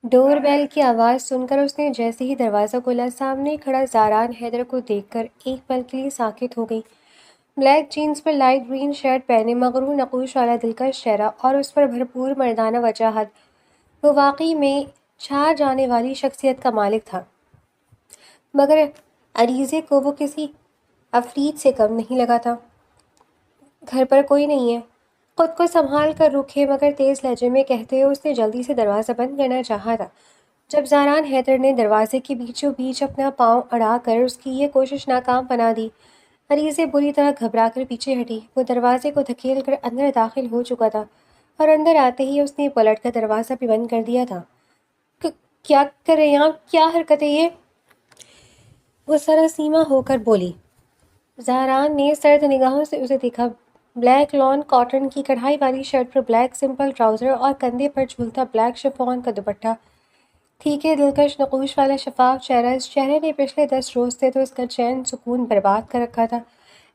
ڈور بیل کی آواز سن کر اس نے جیسے ہی دروازہ کھولا، سامنے کھڑا زاران حیدر کو دیکھ کر ایک پل کے لیے ساکت ہو گئی۔ بلیک جینز پر لائٹ گرین شرٹ پہنے، مغرور نقوش والا دلکش چہرہ اور اس پر بھرپور مردانہ وجاہت، وہ واقعی میں چھا جانے والی شخصیت کا مالک تھا۔ مگر عریضے کو وہ کسی عفریت سے کم نہیں لگا تھا۔ گھر پر کوئی نہیں ہے، خود کو سنبھال کر رکھے مگر تیز لہجے میں کہتے ہوئے اس نے جلدی سے دروازہ بند کرنا چاہا تھا، جب زاران حیدر نے دروازے کے بیچوں بیچ اپنا پاؤں اڑا کر اس کی یہ کوشش ناکام بنا دی۔ عریضے بری طرح گھبرا کر پیچھے ہٹی۔ وہ دروازے کو دھکیل کر اندر داخل ہو چکا تھا اور اندر آتے ہی اس نے پلٹ کر دروازہ بھی بند کر دیا تھا۔ کیا کر رہے ہیں آپ؟ کیا حرکت ہے یہ؟ وہ سراسیمہ ہو کر بولی۔ زہران نے سرد نگاہوں سے اسے دیکھا۔ بلیک لان کاٹن کی کڑھائی والی شرٹ پر بلیک سمپل ٹراؤزر اور کندھے پر جھولتا بلیک شفون کا دوپٹہ، ٹھیکے دلکش نقوش والا شفاف چہرہ۔ اس چہرے نے پچھلے 10 روز سے تو اس کا چین سکون برباد کر رکھا تھا۔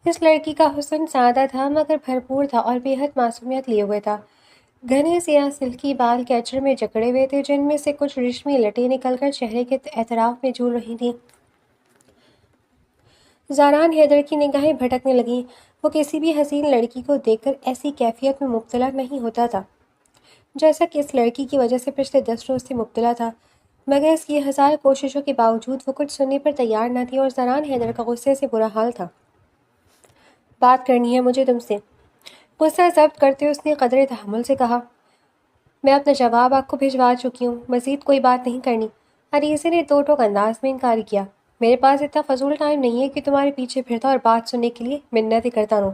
اس لڑکی کا حسن سادہ تھا مگر بھرپور تھا اور بے حد معصومیت لیے ہوئے تھا۔ گھنے سیاہ سلکی بال کیچر میں جکڑے ہوئے تھے، جن میں سے کچھ ریشمی لٹیں نکل کر چہرے کے اطراف میں جھول رہی تھیں۔ زاران حیدر کی نگاہیں بھٹکنے لگیں۔ وہ کسی بھی حسین لڑکی کو دیکھ کر ایسی کیفیت میں مبتلا نہیں ہوتا تھا جیسا کہ اس لڑکی کی وجہ سے پچھلے 10 روز سے مبتلا تھا، مگر اس کی ہزار کوششوں کے باوجود وہ کچھ سننے پر تیار نہ تھی اور زاران حیدر کا غصے سے برا حال تھا۔ بات کرنی ہے مجھے تم سے، غصہ ضبط کرتے اس نے قدرے تحمل سے کہا۔ میں اپنا جواب آپ کو بھجوا چکی ہوں، مزید کوئی بات نہیں کرنی۔ عریضے نے دو ٹوک انداز میں انکار کیا۔ میرے پاس اتنا فضول ٹائم نہیں ہے کہ تمہارے پیچھے پھرتا اور بات سننے کے لیے منتیں کرتا رہوں۔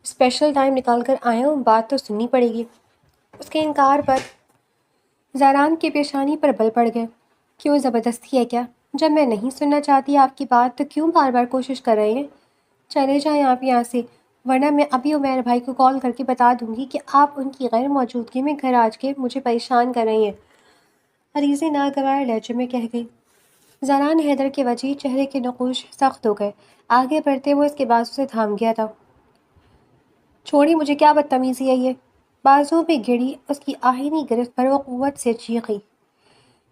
اسپیشل ٹائم نکال کر آیا ہوں، بات تو سننی پڑے گی۔ اس کے انکار پر زاران کی پیشانی پر بل پڑ گئے۔ کیوں زبردستی ہے کیا؟ جب میں نہیں سننا چاہتی آپ کی بات تو کیوں بار بار کوشش کر رہے ہیں؟ چلے جائیں آپ یہاں سے، ورنہ میں ابھی عمیر بھائی کو کال کر کے بتا دوں گی کہ آپ ان کی غیر موجودگی میں گھر آج کے مجھے پریشان کر رہے ہیں، عریضے ناگوار لہجے میں کہہ گئی۔ زاران حیدر کے وجیح چہرے کے نقوش سخت ہو گئے۔ آگے بڑھتے وہ اس کے بازو سے تھام گیا تھا۔ چھوڑی مجھے، کیا بدتمیزی ہے یہ؟ بازو میں گڑی اس کی آہنی گرفت پر وہ قوت سے چیخی،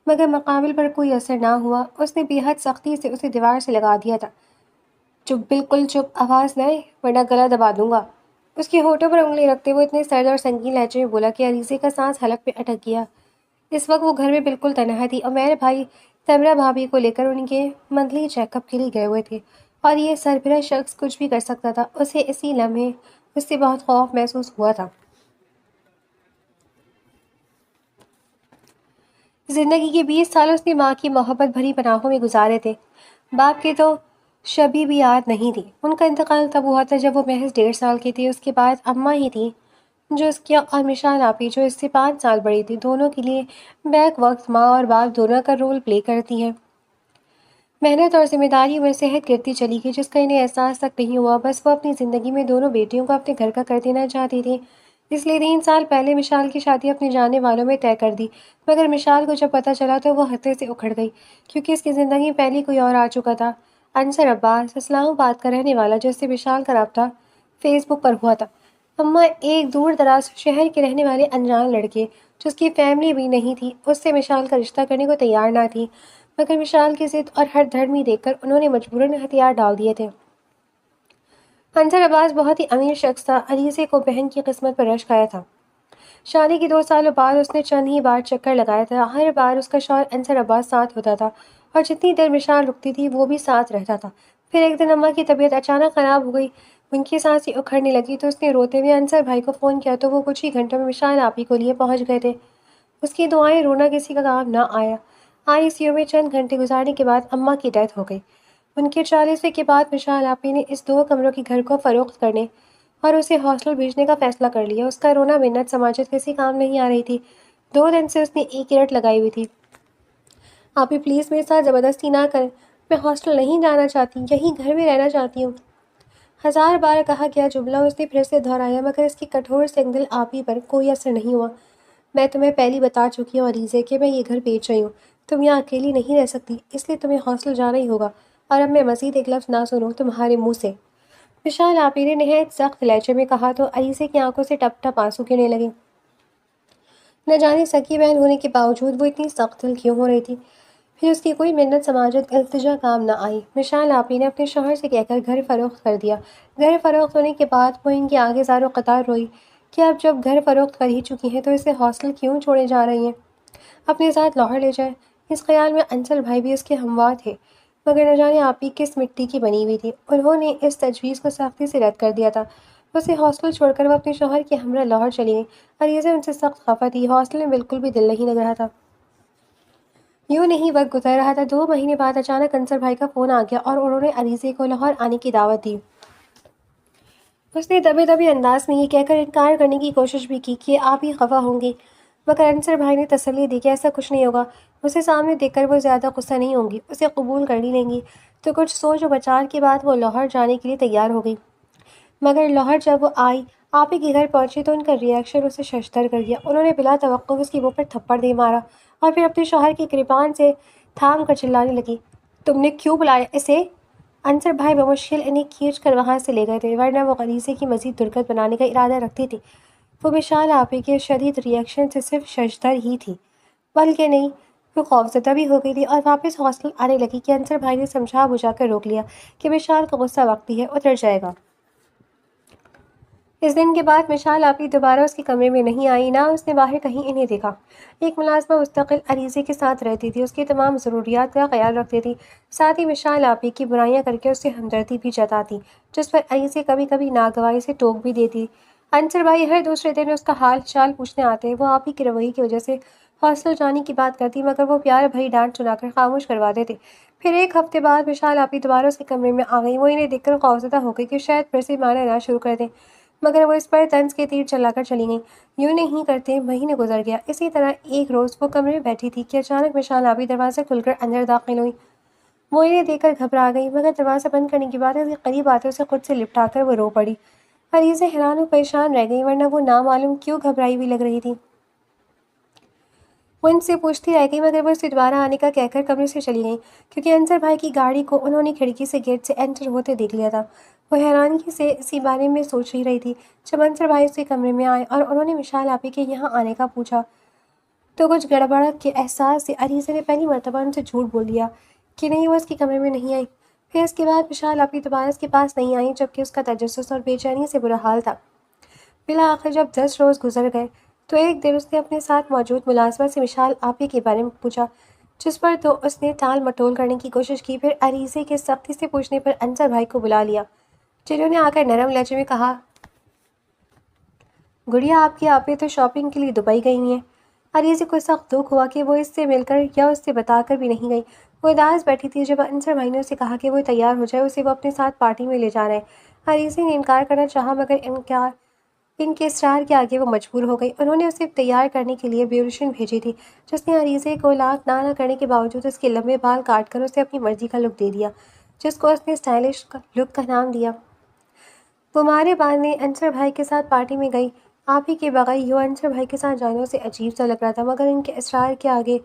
مگر مقابل پر کوئی اثر نہ ہوا۔ اس نے بے حد سختی سے اسے دیوار سے لگا دیا تھا۔ چپ، بالکل چپ، آواز نہ آئے ورنہ گلا دبا دوں گا۔ اس کے ہونٹوں پر انگلی رکھتے ہوئے اتنے سرد اور سنگین لہجے میں بولا کہ عریضے کا سانس حلق پہ اٹک گیا۔ اس وقت وہ گھر میں بالکل تنہا تھی۔ عمیر بھائی تمرا بھابھی کو لے کر ان کے منتھلی چیک اپ کے لیے گئے ہوئے تھے اور یہ سربراہ شخص کچھ بھی کر سکتا تھا۔ اسے اسی لمحے اس سے بہت خوف محسوس ہوا تھا۔ زندگی کے 20 سال اس نے ماں کی محبت بھری پناہوں میں گزارے تھے۔ باپ کے تو شبی بھی یاد نہیں تھی۔ ان کا انتقال تب ہوا تھا جب وہ محض 1.5 سال کی تھی۔ اس کے بعد اماں ہی تھیں جو اس کی، اور مشال آپی جو اس سے 5 سال بڑی تھی، دونوں کے لیے بیک وقت ماں اور باپ دونوں کا رول پلے کرتی ہیں۔ محنت اور ذمہ داری میں صحت گرتی چلی گئی جس کا انہیں احساس تک نہیں ہوا۔ بس وہ اپنی زندگی میں دونوں بیٹیوں کو اپنے گھر کا کر دینا چاہتی تھی، اس لیے 3 سال پہلے مشال کی شادی اپنے جاننے والوں میں طے کر دی۔ مگر مشال کو جب پتہ چلا تو وہ ہتے سے اکھڑ گئی، کیونکہ اس کی زندگی میں پہلے کوئی اور آ چکا تھا، انصر عباس، اسلام آباد کا رہنے والا، جس سے مشال کا رابطہ فیس بک پر ہوا تھا۔ اماں ایک دور دراز شہر کے رہنے والے انجان لڑکے، جس کی فیملی بھی نہیں تھی، اس سے مشال کا رشتہ کرنے کو تیار نہ تھی، مگر مشال کی ضد اور ہٹ دھرمی دیکھ کر انہوں نے مجبوراً ہتھیار ڈال دیے تھے۔ انصر عباس بہت ہی امیر شخص تھا۔ عریضے کو بہن کی قسمت پر رشک آیا تھا۔ شادی کے 2 سالوں بعد اس نے چند ہی بار چکر لگایا تھا۔ ہر بار اس کا شوہر انصر عباس ساتھ ہوتا تھا اور جتنی دیر مشال رکتی تھی وہ بھی ساتھ رہتا تھا۔ پھر ایک دن اماں کی طبیعت اچانک خراب ہو گئی، ان کی سانسیں اکھڑنے لگی تو اس نے روتے ہوئے انصر بھائی کو فون کیا تو وہ کچھ ہی گھنٹوں میں مشال آپی کو لیے پہنچ گئے تھے۔ اس کی دعائیں رونا کسی کا کام نہ آیا۔ ICU میں چند گھنٹے گزارنے کے بعد اماں کی ڈیتھ ہو گئی۔ ان کے 40ویں کے بعد مشال آپی نے اس 2 کمروں کے گھر کو فروخت کرنے اور اسے ہاسٹل بھیجنے کا فیصلہ کر لیا۔ اس کا رونا منت سماجت کسی کام نہیں آ رہی تھی۔ 2 دن سے اس نے ایک ہی رٹ لگائی ہوئی تھی، آپی پلیز میرے ساتھ زبردستی نہ کریں، میں ہاسٹل نہیں جانا چاہتی، یہیں گھر میں رہنا چاہتی ہوں۔ 1000 بار کہا گیا جملہ اس نے پھر سے دہرایا، مگر اس کی کٹھور سنگ دل آپی پر کوئی اثر نہیں ہوا۔ میں تمہیں پہلی بتا چکی ہوں عریضے کہ میں یہ گھر بیچ رہی ہوں، تم یہاں اکیلی نہیں رہ سکتی، اس لیے تمہیں ہاسٹل جانا ہی ہوگا، اور اب میں مزید ایک لفظ نہ سنوں تمہارے منہ سے، مشال آپی نے نہایت سخت لہجے میں کہا تو عریضے کی آنکھوں سے ٹپ ٹپ آنسو گرنے لگے۔ نہ جانے سکی بہن ہونے کے باوجود وہ اتنی سخت دل کیوں ہو رہی تھی۔ پھر اس کی کوئی منت سماجت التجا کام نہ آئی۔ مشال آپی نے اپنے شوہر سے کہہ کر گھر فروخت کر دیا۔ گھر فروخت ہونے کے بعد وہ ان کے آگے زار و قطار روئی کہ اب جب گھر فروخت کر ہی چکی ہیں تو اسے ہاسٹل کیوں چھوڑے جا رہی ہیں، اپنے ساتھ لاہور لے جائے۔ اس خیال میں انصر بھائی بھی اس کے ہموار تھے، مگر نہ جانے آپی کس مٹی کی بنی ہوئی تھی۔ انہوں نے اس تجویز کو سختی سے رد کر دیا تھا۔ اسے ہاسٹل چھوڑ کر وہ اپنے شوہر کے ہمراہ لاہور چلی گئی۔ عریضہ ان سے سخت خفا تھی، ہاسٹل میں بالکل بھی دل نہیں لگ رہا تھا۔ یوں نہیں وقت گزر رہا تھا، 2 مہینے بعد اچانک انصر بھائی کا فون آ گیا اور انہوں نے عریضے کو لاہور آنے کی دعوت دی۔ اس نے دبے دبے انداز میں یہ کہہ کر انکار کرنے کی کوشش بھی کی کہ آپ ہی خفا ہوں گی، مگر انصر بھائی نے تسلی دی کہ ایسا کچھ نہیں ہوگا، اسے سامنے دیکھ کر وہ زیادہ غصہ نہیں ہوں گی، اسے قبول کر ہی لیں گی۔ تو کچھ سوچ و بچار کے بعد وہ لاہور جانے کے لیے تیار ہو گئی۔ مگر لاہور جب وہ آئی، آپی کے گھر پہنچی تو ان کا ریئیکشن اسے ششدر کر دیا۔ انہوں نے بلا توقف اس کی منہ پر تھپڑ دے مارا اور پھر اپنے شوہر کی گریبان سے تھام کر چلانے لگی، تم نے کیوں بلایا اسے؟ انصر بھائی بمشکل انہیں کھینچ کر وہاں سے لے گئے تھے، ورنہ وہ غریزے کی مزید درگت بنانے کا ارادہ رکھتی تھی۔ وہ مشال آپی کے شدید ریئیکشن سے صرف ششدر ہی تھی، بلکہ نہیں، وہ خوفزدہ بھی ہو گئی تھی اور واپس ہاسٹل آنے لگی کہ انصر بھائی نے سمجھا بجھا کر روک لیا کہ مشال کا غصہ وقتی ہے، اتر جائے گا۔ اس دن کے بعد مشال آپی دوبارہ اس کے کمرے میں نہیں آئی، نہ اس نے باہر کہیں انہیں دیکھا۔ ایک ملازمہ مستقل عریضے کے ساتھ رہتی تھی، اس کی تمام ضروریات کا خیال رکھتی تھی، ساتھ ہی مشال آپی کی برائیاں کر کے اس سے ہمدردی بھی جتاتی، جس پر عریضے کبھی کبھی ناگواری سے ٹوک بھی دیتی۔ انصر بھائی ہر دوسرے دن اس کا حال چال پوچھنے آتے، وہ آپی کے رویے کی وجہ سے ہاسٹل جانے کی بات کرتی، مگر وہ پیار بھری ڈانٹ سنا کر خاموش کروا دیتے۔ پھر ایک ہفتے بعد مشال آپی دوبارہ اس کے کمرے میں آ گئی۔ وہ انہیں دیکھ کر خوفزدہ ہو گئی کہ شاید پھر سے مارنا نہ شروع کر دیں، مگر وہ اس پر طنز کے تیر چلا کر چلی گئیں۔ یوں نہیں کرتے مہینے گزر گیا۔ اسی طرح ایک روز وہ کمرے میں بیٹھی تھی کہ اچانک مشال آپی دروازہ کھل کر اندر داخل ہوئی۔ وہ انہیں دیکھ کر گھبرا گئی، مگر دروازہ بند کرنے کے بعد اس کے قریب آتے اسے خود سے لپٹا کر وہ رو پڑی۔ عریضہ حیران و پریشان رہ گئی، ورنہ وہ نامعلوم کیوں گھبرائی ہوئی لگ رہی تھی۔ وہ ان سے پوچھتی رہ گئی، مگر وہ اسے دوبارہ آنے کا کہہ کر کمرے سے چلی گئیں، کیونکہ انصر بھائی کی گاڑی کو انہوں نے کھڑکی سے گیٹ سے انٹر ہوتے دیکھ لیا تھا۔ وہ حیرانگی سے اسی بارے میں سوچ ہی رہی تھی جب انصر بھائی اس کے کمرے میں آئے اور انہوں نے مشال آپی کے یہاں آنے کا پوچھا تو کچھ گڑبڑ کے احساس سے عریضہ نے پہلی مرتبہ ان سے جھوٹ بول دیا کہ نہیں، وہ اس کے کمرے میں نہیں آئی۔ پھر اس کے بعد مشال آپی دوبارہ اس کے پاس نہیں آئی، جبکہ اس کا تجسس اور بے چینی سے برا حال تھا۔ بالآخر جب 10 روز گزر گئے تو ایک دن اس نے اپنے ساتھ موجود ملازمہ سے مشال آپی کے بارے میں پوچھا، جس پر تو اس نے ٹال مٹول کرنے کی کوشش کی۔ پھر عریضے کے سختی سے پوچھنے پر انصر بھائی کو بلا لیا، جنہوں نے آ کر نرم لہجے میں کہا، گڑیا آپ کی آپی تو شاپنگ کے لیے دبئی گئی ہیں۔ عریضے کو سخت دکھ ہوا کہ وہ اس سے مل کر یا اس سے بتا کر بھی نہیں گئی۔ وہ اداس بیٹھی تھی جب انصر بھائی نے اسے کہا کہ وہ تیار ہو جائے، اسے وہ اپنے ساتھ پارٹی میں لے جا رہے ہیں۔ عریضے نے انکار کرنا چاہا، مگر ان کے اصرار کے آگے وہ مجبور ہو گئی۔ انہوں نے اسے تیار کرنے کے لیے بیوٹیشین بھیجی تھی، جس نے عریضے کو لاکھ نہ کرنے کے باوجود اس کے لمبے بال کاٹ کر اسے اپنی مرضی کا لک دے دیا، جس کو اس نے اسٹائلش لک کا نام دیا۔ وہ مارے باندھنے انصر بھائی کے ساتھ پارٹی میں گئی۔ آپ ہی کے بغیر یوں انصر بھائی کے ساتھ جانا اسے عجیب سا لگ رہا تھا، مگر ان کے اصرار کے آگے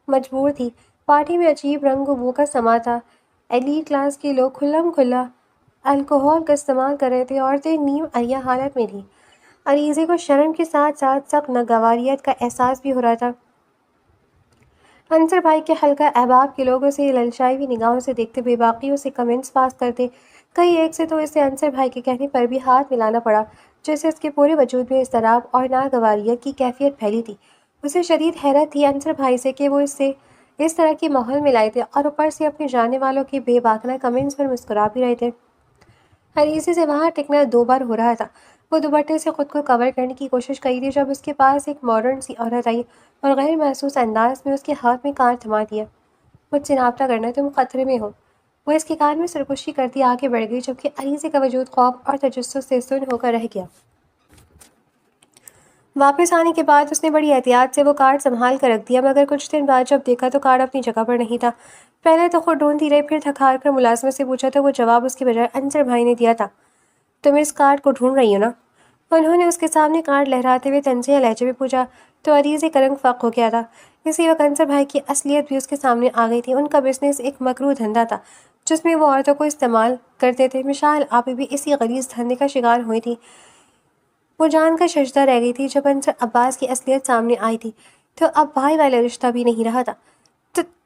مجبور تھی۔ پارٹی میں عجیب رنگ و بو کا سما تھا، ایلیٹ کلاس کے لوگ کھلم کھلا الکوہول کا استعمال کر رہے تھے، عورتیں نیم عریاں حالت میں تھیں۔ عریضے کو شرم کے ساتھ ساتھ سخت ناگواریت کا احساس بھی ہو رہا تھا۔ انصر بھائی کے حلقہ احباب کے لوگ اسے للچائی ہوئی نگاہوں سے دیکھتے، بے باقی اسے کمنٹس پاس کرتے، کئی ایک سے تو اسے انصر بھائی کے کہنے پر بھی ہاتھ ملانا پڑا، جس سے اس کے پورے وجود میں اضطراب اور ناگواریت کی کیفیت پھیلی تھی۔ اسے شدید حیرت تھی انصر بھائی سے کہ وہ اسے اس طرح کے ماحول میں لائے تھے اور اوپر سے اپنے جاننے والوں کے بے باکانہ کمنٹس پر مسکرا بھی رہے تھے۔ عریضے سے وہاں ٹکنا 2 بار ہو رہا تھا۔ وہ دوپٹے سے خود کو کور کرنے کی کوشش کری تھی جب اس کے پاس ایک ماڈرن سی عورت آئی اور غیر محسوس انداز میں اس کے ہاتھ میں کارڈ تھما دیا۔ مجھ سے رابطہ کرنا، تم خطرے میں ہو۔ وہ اس کے کان میں سرگوشی کرتی آگے بڑھ گئی، جبکہ عریضے کا وجود خوف اور تجسس سے سن ہو کر رہ گیا۔ واپس آنے کے بعد اس نے بڑی احتیاط سے وہ کارڈ سنبھال کر رکھ دیا، مگر کچھ دن بعد جب دیکھا تو کارڈ اپنی جگہ پر نہیں تھا۔ پہلے تو خود ڈھونڈتی رہی، پھر تھک ہار کر ملازمت سے پوچھا تو وہ جواب اس کے بجائے انصر بھائی نے دیا تھا، تم اس کارڈ کو ڈھونڈ رہی ہو نا؟ انہوں نے اس کے سامنے کارڈ لہراتے ہوئے طنزیہ لہجے میں پوچھا تو عریضے کا رنگ فاق ہو گیا تھا۔ اسی وقت انصر بھائی کی اصلیت بھی اس کے سامنے آ گئی تھی۔ ان کا بزنس ایک مکروہ دھندا تھا جس میں وہ عورتوں کو استعمال کرتے تھے۔ مشال آپی بھی اسی غلیظ دھندے کا شکار ہوئی تھی۔ وہ جان کر ششدہ رہ گئی تھی جب انصر عباس کی اصلیت سامنے آئی تھی تو اب بھائی والا رشتہ بھی نہیں رہا تھا۔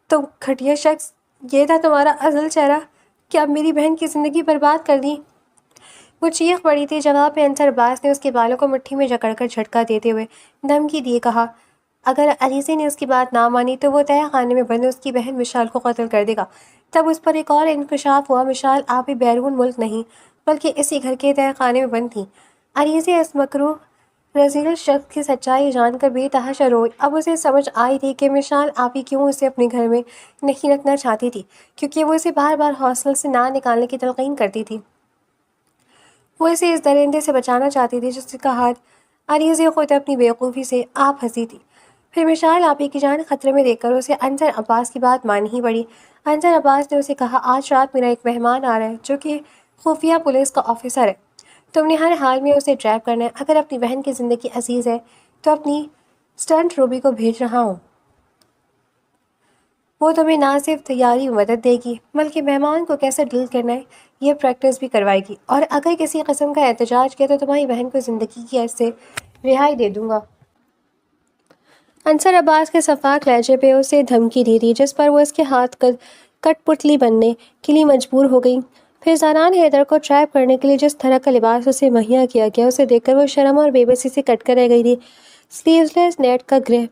تم گھٹیا شخص، یہ تھا تمہارا اصل چہرہ کہ اب میری بہن کی زندگی برباد کر دی۔ وہ چیخ پڑی تھی۔ جواب میں انصر عباس نے اس کے بالوں کو مٹھی میں جکڑ کر جھٹکا دیتے ہوئے دھمکی دیے کہا، اگر عریضے نے اس کی بات نہ مانی تو وہ تہہ خانے میں بند اس کی بہن مشال کو قتل کر دے گا۔ تب اس پر ایک اور انکشاف ہوا، مشال آپ ہی بیرون ملک نہیں بلکہ اسی گھر کے تہہ خانے میں بند تھی۔ عریضے اس مکروہ رذیل شخص کی سچائی جان کر بے تحاشا روئی۔ اب اسے سمجھ آئی تھی کہ مشال آپ ہی کیوں اسے اپنے گھر میں نہیں رکھنا چاہتی تھی، کیونکہ وہ اسے بار بار ہاسٹل سے نہ نکالنے کی تلقین کرتی تھی۔ وہ اسے اس درندے سے بچانا چاہتی تھی جس کا ہاتھ عریضے خود اپنی بیوقوفی سے آپ ہنسی تھی۔ پھر مشال آپی کی جان خطرے میں دیکھ کر اسے انصر عباس کی بات ماننی ہی پڑی۔ انصر عباس نے اسے کہا، آج رات میرا ایک مہمان آ رہا ہے جو کہ خفیہ پولیس کا آفیسر ہے۔ تم نے ہر حال میں اسے ڈرائیو کرنا ہے۔ اگر اپنی بہن کی زندگی عزیز ہے تو اپنی سٹنٹ روبی کو بھیج رہا ہوں۔ وہ تمہیں نہ صرف تیاری میں مدد دے گی بلکہ مہمان کو کیسے ڈیل کرنا ہے یہ پریکٹس بھی کروائے گی، اور اگر کسی قسم کا احتجاج کیا تو تمہاری بہن کو زندگی کی قید سے رہائی دے دوں گا۔ انصر عباس کے شفاق لہجے پہ اسے دھمکی دی تھی جس پر وہ اس کے ہاتھ کٹ پتلی بننے کے لیے مجبور ہو گئی۔ پھر زاران حیدر کو ٹریپ کرنے کے لیے جس طرح کا لباس اسے مہیا کیا گیا اسے دیکھ کر وہ شرم اور بے بسی سے کٹ کر رہ گئی تھی۔ سلیوز لیس نیٹ کا گرہ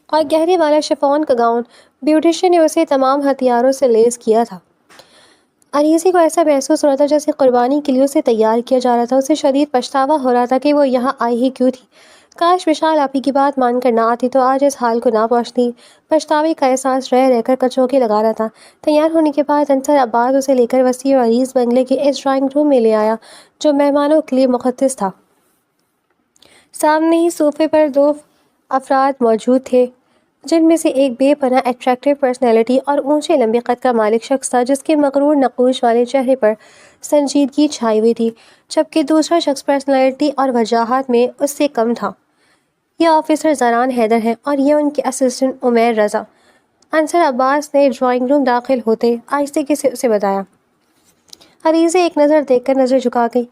اور گہرے والا شفون کا گاؤن بیوٹیشین نے اسے تمام ہتھیاروں سے لیس کیا تھا۔ عریضے کو ایسا محسوس ہو رہا تھا جیسے قربانی کے لیے اسے تیار کیا جا رہا تھا۔ اسے شدید پچھتاوا ہو رہا تھا کہ وہ یہاں آئی ہی کیوں تھی۔ کاش مشال آپی کی بات مان کر نہ آتی تو آج اس حال کو نہ پہنچتی۔ پچھتاوے کا احساس رہ رہ کر کچوکے لگا رہا تھا۔ تیار ہونے کے بعد انصر عباس اسے لے کر وسیع اور عریض بنگلے کے اس ڈرائنگ روم میں لے آیا جو مہمانوں کے لیے مختص تھا۔ سامنے ہی صوفے پر دو افراد موجود تھے جن میں سے ایک بے پناہ اٹریکٹیو پرسنالٹی اور اونچے لمبے قد کا مالک شخص تھا جس کے مغرور نقوش والے چہرے پر سنجیدگی چھائی ہوئی تھی، جبکہ دوسرا شخص پرسنالٹی اور وجاہت میں اس سے کم تھا۔ یہ آفیسر زاران حیدر ہیں اور یہ ان کے اسسٹنٹ عمیر رضا۔ انصر عباس نے ڈرائنگ روم داخل ہوتے آہستگی سے اسے بتایا۔ عریضے ایک نظر دیکھ کر نظر جھکا گئی۔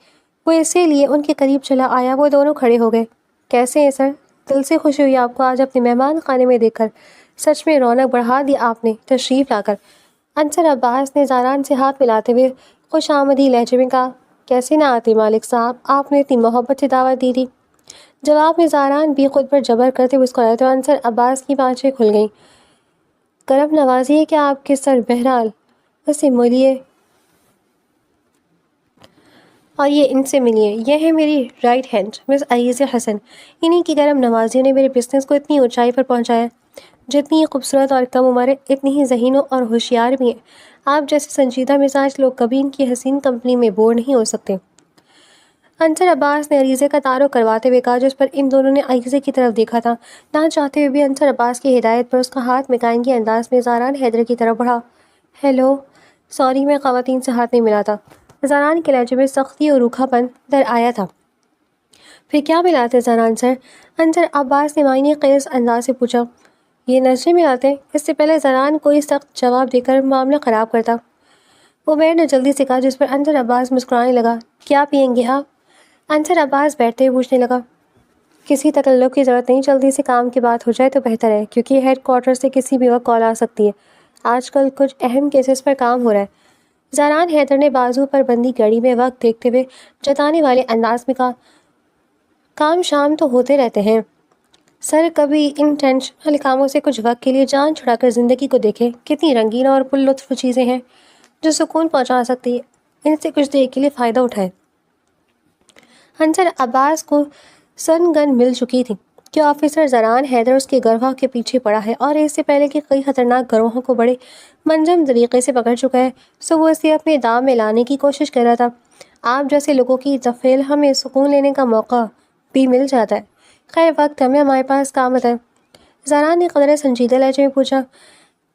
وہ اسی لیے ان کے قریب چلا آیا۔ وہ دونوں کھڑے ہو گئے۔ کیسے ہیں سر؟ دل سے خوشی ہوئی آپ کو آج اپنے مہمان خانے میں دیکھ کر۔ سچ میں رونق بڑھا دی آپ نے تشریف لا کر۔ انصر عباس نے زاران سے ہاتھ ملاتے ہوئے خوش آمدید لہجے میں کہا، کیسے نہ آتے مالک صاحب، آپ نے اتنی محبت سے دعوت دی تھی۔ جواب میں زاران بھی خود پر جبر کرتے مسکرایا تو انصر عباس کی بانچیں کھل گئیں۔ کرم نوازی ہے کہ آپ کے سر، بہرحال اسے ملیے اور یہ ان سے ملیے۔ یہ ہے میری رائٹ ہینڈ مس عریضہ حسن۔ انہی کی کرم نوازی نے میرے بزنس کو اتنی اونچائی پر پہنچایا۔ جتنی ہی خوبصورت اور کم عمر ہے اتنی ہی ذہین اور ہوشیار بھی ہیں۔ آپ جیسے سنجیدہ مزاج لوگ کبھی ان کی حسین کمپنی میں بور نہیں ہو سکتے۔ انصر عباس نے عریضے کا تعارف کرواتے ہوئے کہا جس پر ان دونوں نے عریضے کی طرف دیکھا تھا۔ نہ چاہتے ہوئے بھی انصر عباس کی ہدایت پر اس کا ہاتھ مکائنگی انداز میں زاران حیدر کی طرف بڑھا۔ ہیلو، سوری میں خواتین سے ہاتھ نہیں ملا تھا۔ زاران کے لہجے میں سختی اور روکھا پن در آیا تھا۔ پھر کیا ملاتے زاران سر؟ انصر عباس نے معنی خیز انداز سے پوچھا۔ یہ نظریں ملاتے؟ اس سے پہلے زاران کوئی سخت جواب دے کر معاملہ خراب کرتا۔ عمیر نے جلدی سے کہا جس پر انصر عباس مسکرانے لگا۔ کیا پئیں گے آپ؟ انصر عباس بیٹھتے ہوئے پوچھنے لگا۔ کسی تکلف کی ضرورت نہیں، جلدی سے کام کی بات ہو جائے تو بہتر ہے کیونکہ ہیڈ کوارٹر سے کسی بھی وقت کال آ سکتی ہے۔ آج کل کچھ اہم کیسز پر کام ہو رہا ہے۔ زاران حیدر نے بازو پر بندی گھڑی میں وقت دیکھتے ہوئے جتانے والے انداز میں کہا، کام شام تو ہوتے رہتے ہیں سر، کبھی ان ٹینشن والے کاموں سے کچھ وقت کے لیے جان چھڑا کر زندگی کو دیکھیں۔ کتنی رنگین اور پر لطف چیزیں ہیں جو سکون پہنچا سکتی ہے، ان سے کچھ دیر کے لیے فائدہ اٹھائیں۔ انصر عباس کو سن گن مل چکی تھی کہ آفیسر زاران حیدر اس کے گروہ کے پیچھے پڑا ہے اور اس سے پہلے کہ کئی خطرناک گروہوں کو بڑے منظم طریقے سے پکڑ چکا ہے، سو وہ اسے اپنے دام میں لانے کی کوشش کر رہا تھا۔ آپ جیسے لوگوں کی تفعیل ہمیں سکون لینے کا موقع بھی مل جاتا ہے۔ خیر وقت ہمارے پاس کام ہے۔ زاران نے قدرے سنجیدہ لہجے میں پوچھا،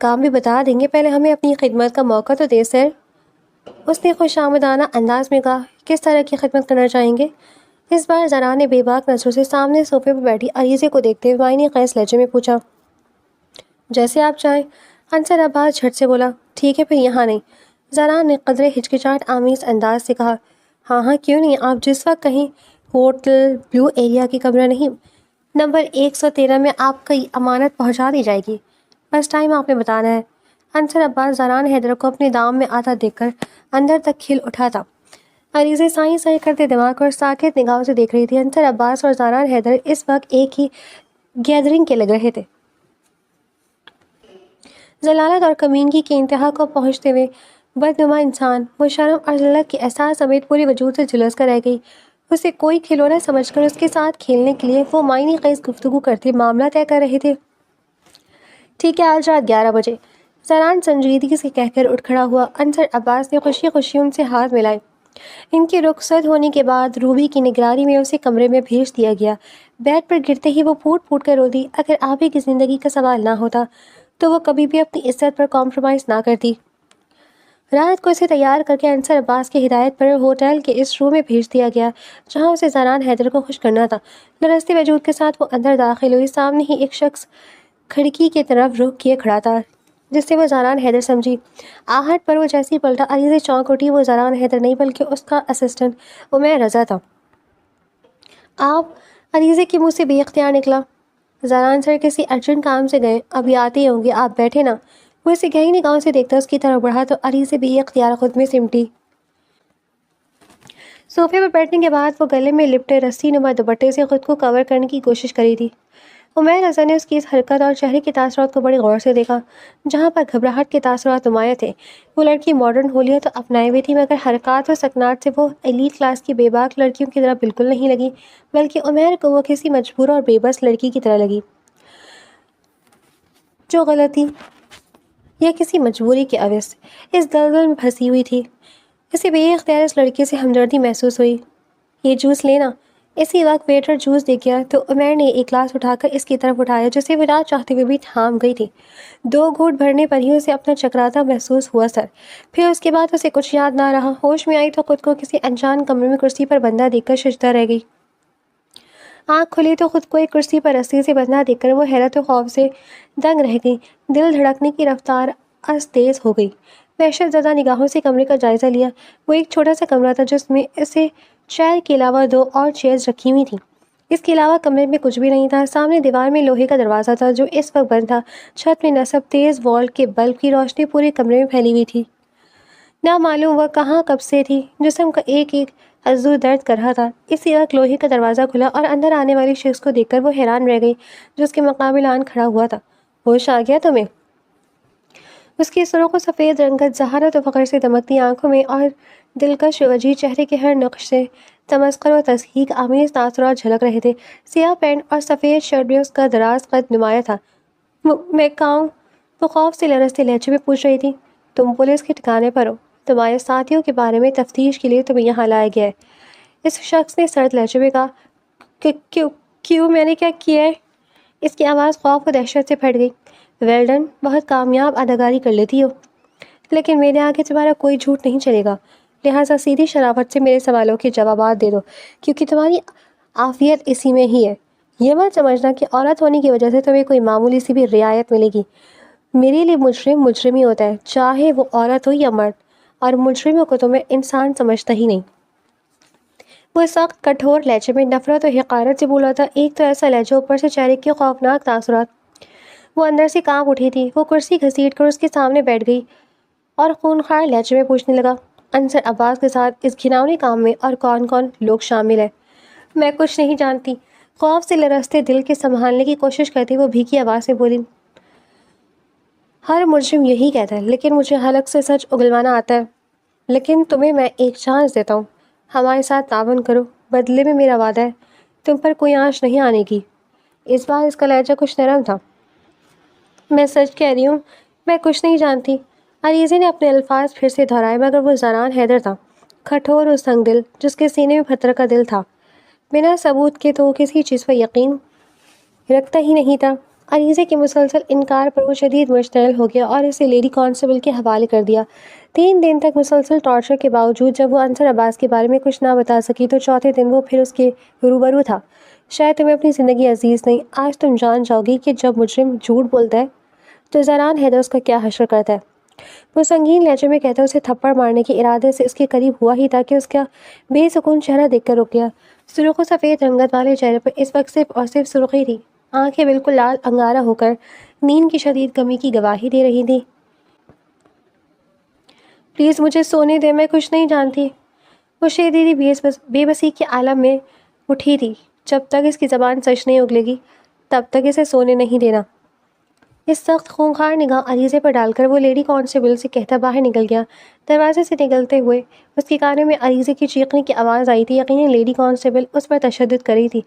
کام بھی بتا دیں گے، پہلے ہمیں اپنی خدمت کا موقع تو دے سر۔ اس نے خوش آمدانہ انداز میں کہا، کس طرح کی خدمت کرنا چاہیں گے؟ اس بار زاران نے بے باک نظروں سے سامنے صوفے پر بیٹھی عریضے کو دیکھتے ہوئے معنی خیز لہجے میں پوچھا۔ جیسے آپ چاہیں۔ انصر عباس جھٹ سے بولا، ٹھیک ہے پھر یہاں نہیں۔ زاران نے قدرے ہچکچاہٹ آمیز انداز سے کہا، ہاں کیوں نہیں، آپ جس وقت کہیں ہوٹل بلو ایریا کی کمرہ نہیں، نمبر 113 میں آپ کی امانت پہنچا دی جائے گی، بس ٹائم آپ نے بتانا ہے۔ انصر عباس زاران حیدر کو اپنے دام میں آتا دیکھ کر اندر تک کھل اٹھا تھا۔ عریضے سائیں سائیں کرتے دماغ اور ساکت نگاہوں سے دیکھ رہی تھی۔ انصر عباس اور زاران حیدر اس وقت ایک ہی گیدرنگ کے لگ رہے تھے۔ ضلالت اور کمینگی کی انتہا کو پہنچتے ہوئے بدنما انسان وہ شرم اور ذلت کے احساس سمیت پورے وجود سے جھلس کر رہ گئی۔ اسے کوئی کھلونا سمجھ کر اس کے ساتھ کھیلنے کے لیے وہ معنی خیز گفتگو کرتے معاملہ طے کر رہے تھے۔ ٹھیک ہے، آج رات 11 بجے، زاران سنجیدگی سے کہہ کر اٹھ کھڑا ہوا۔ انصر عباس نے خوشی خوشی ان سے ہاتھ ملائے۔ ان کے رخصت ہونے کے بعد روبی کی نگرانی میں اسے کمرے میں بھیج دیا گیا۔ بیڈ پر گرتے ہی وہ پھوٹ پھوٹ کر رو دی۔ اگر آبی کی زندگی کا سوال نہ ہوتا تو وہ کبھی بھی اپنی عزت پر کمپرومائز نہ کرتی۔ رات کو اسے تیار کر کے انصر عباس کی ہدایت پر ہوٹل کے اس روم میں بھیج دیا گیا جہاں اسے زاران حیدر کو خوش کرنا تھا۔ لرزتے وجود کے ساتھ وہ اندر داخل ہوئی۔ سامنے ہی ایک شخص کھڑکی کی طرف رخ کیے کھڑا تھا جس سے وہ زاران حیدر سمجھی۔ آہٹ پر وہ جیسی پلٹا، عریضے چونک اٹھی۔ وہ زاران حیدر نہیں بلکہ اس کا اسسٹنٹ عمیر رضا تھا۔ آپ؟ عریضے کے منہ سے بے اختیار نکلا۔ زاران سر کسی ارجنٹ کام سے گئے، ابھی آتے ہی ہوں گے، آپ بیٹھے نا۔ وہ اسے گہری نگاہوں سے دیکھتا اس کی طرف بڑھا تو عریضے بے اختیار خود میں سمٹی۔ صوفے پر بیٹھنے کے بعد وہ گلے میں لپٹے رسی نما دوپٹے سے خود کو کور کرنے کی کوشش کری تھی۔ عمیر رضا نے اس کی اس حرکت اور چہرے کے تاثرات کو بڑے غور سے دیکھا۔ جہاں پر گھبراہٹ کے تاثرات نمایاں تھے، وہ لڑکی ماڈرن ہولیت تو اپنائے ہوئی تھی، مگر حرکات و سکنات سے وہ ایلیٹ کلاس کی بے باک لڑکیوں کی طرح بالکل نہیں لگی، بلکہ عمیر کو وہ کسی مجبور اور بے بس لڑکی کی طرح لگی جو غلطی یا کسی مجبوری کے عوض اس دلدل میں پھنسی ہوئی تھی۔ اسے بے اختیار اس لڑکی سے ہمدردی محسوس ہوئی۔ یہ جوس لینا۔ اسی وقت ویٹر جوس دے گیا تو عمیر نے ایک گلاس اٹھا کر اس کی طرف اٹھایا جسے وہ نہ چاہتے ہوئے بھی تھام گئی تھی۔ 2 گھونٹ بھرنے پر ہی اسے اپنا چکراتا محسوس ہوا سر۔ پھر اس کے بعد اسے کچھ یاد نہ رہا۔ ہوش میں آئی تو خود کو کسی انجان کمرے میں کرسی پر بندھا دیکھ کر ششدر رہ گئی۔ آنکھ کھلی تو خود کو ایک کرسی پر رسی سے بندھا دیکھ کر وہ حیرت و خوف سے دنگ رہ گئی۔ دل دھڑکنے کی رفتار از تیز ہو گئی۔ وحشت زدہ نگاہوں سے کمرے کا جائزہ لیا۔ وہ ایک چھوٹا سا کمرہ تھا جس میں اسے چیئر کے علاوہ 2 اور چیئرز رکھی ہوئی تھیں۔ اس کے علاوہ کمرے میں کچھ بھی نہیں تھا۔ سامنے دیوار میں لوہے کا دروازہ تھا جو اس وقت بند تھا۔ چھت میں نصب تیز والٹ کے بلب کی روشنی پورے کمرے میں پھیلی ہوئی تھی۔ نہ معلوم وہ کہاں کب سے تھی۔ جسم کا ایک ایک عضو درد کر رہا تھا۔ اسی وقت لوہے کا دروازہ کھلا اور اندر آنے والی شخص کو دیکھ کر وہ حیران رہ گئی جو اس کے مقابل آن کھڑا ہوا تھا۔ ہوش آ گیا تمہیں؟ اس کی سرخ و سفید رنگت ذہانت و فخر سے دمکتی آنکھوں میں اور دلکش و وجیح چہرے کے ہر نقش سے تمسخر و تضحیک آمیز تاثرات جھلک رہے تھے۔ سیاہ پینٹ اور سفید شرٹ میں اس کا دراز قد نمایاں تھا۔ میں کہاں؟ وہ خوف سے لرزتے لہجے میں پوچھ رہی تھی۔ تم پولیس کے ٹھکانے پر ہو، تمہارے ساتھیوں کے بارے میں تفتیش کے لیے تمہیں یہاں لایا گیا ہے، اس شخص نے سرد لہجے میں کہا۔ کیوں میں نے کیا کیا ہے؟ اس کی آواز خوف و دہشت سے پھٹ گئی۔ ویل ڈن، بہت کامیاب اداکاری کر لیتی ہو، لیکن میرے آگے تمہارا کوئی جھوٹ نہیں چلے گا، لہٰذا سیدھی شرافت سے میرے سوالوں کے جوابات دے دو کیونکہ تمہاری عافیت اسی میں ہی ہے۔ یہ مت سمجھنا کہ عورت ہونے کی وجہ سے تمہیں کوئی معمولی سی بھی رعایت ملے گی۔ میرے لیے مجرم مجرم ہی ہوتا ہے، چاہے وہ عورت ہو یا مرد، اور مجرموں کو تو میں انسان سمجھتا ہی نہیں۔ وہ سخت کٹھور لہجے میں نفرت و حقارت سے بولا تھا۔ ایک تو ایسا لہجہ، اوپر سے چہرے کے خوفناک تاثرات۔ وہ اندر سے کانپ اٹھی تھی۔ وہ کرسی گھسیٹ کر اس کے سامنے بیٹھ گئی اور خونخوار لہجے میں پوچھنے لگا، انصر عباس کے ساتھ اس گھناؤنے کام میں اور کون کون لوگ شامل ہیں؟ میں کچھ نہیں جانتی، خوف سے لرزتے دل کے سنبھالنے کی کوشش کرتی وہ بھیگی آواز میں بولی۔ ہر مجرم یہی کہتا ہے، لیکن مجھے حلق سے سچ اگلوانا آتا ہے۔ لیکن تمہیں میں ایک چانس دیتا ہوں، ہمارے ساتھ تعاون کرو، بدلے میں میرا وعدہ ہے تم پر کوئی آنچ نہیں آنے کی۔ اس بار اس کا لہجہ کچھ نرم تھا۔ میں سچ کہہ رہی ہوں، میں کچھ نہیں جانتی۔ عریضے نے اپنے الفاظ پھر سے دہرائے، مگر وہ زاران حیدر تھا، کٹھور و سنگ دل، جس کے سینے میں پتھر کا دل تھا، بنا ثبوت کے تو کسی چیز پر یقین رکھتا ہی نہیں تھا۔ عریضے کے مسلسل انکار پر وہ شدید مشتعل ہو گیا اور اسے لیڈی کانسٹیبل کے حوالے کر دیا۔ 3 دن تک مسلسل ٹارچر کے باوجود جب وہ انصر عباس کے بارے میں کچھ نہ بتا سکی تو چوتھے دن وہ پھر اس کے روبرو تھا۔ شاید تمہیں اپنی زندگی عزیز نہیں، آج تم جان جاؤ گی کہ جب مجرم جھوٹ بولتا ہے تو زاران حیدر اس کا کیا حشر کرتا ہے۔ وہ سنگین لہجے میں کہتا اسے تھپڑ مارنے کے ارادے سے اس کے قریب ہوا ہی تھا کہ اس کا بے سکون چہرہ دیکھ کر رک گیا۔ سرخ و سفید رنگت والے چہرے پر اس وقت صرف اور صرف سرخی تھی، آنکھیں بالکل لال انگارہ ہو کر نیند کی شدید کمی کی گواہی دے رہی تھی۔ پلیز مجھے سونے دے، میں کچھ نہیں جانتی۔ وہ شدید بے بسی کے عالم میں اٹھی تھی۔ جب تک اس کی زبان سچ نہیں اگلے گی تب تک اسے سونے نہیں دینا۔ اس سخت خونخوار نگاہ عریضے پر ڈال کر وہ لیڈی کانسٹیبل سے کہتا باہر نکل گیا۔ دروازے سے نکلتے ہوئے اس کے کانوں میں عریضے کی چیخنے کی آواز آئی تھی۔ یقیناً لیڈی کانسٹیبل اس پر تشدد کر رہی تھی۔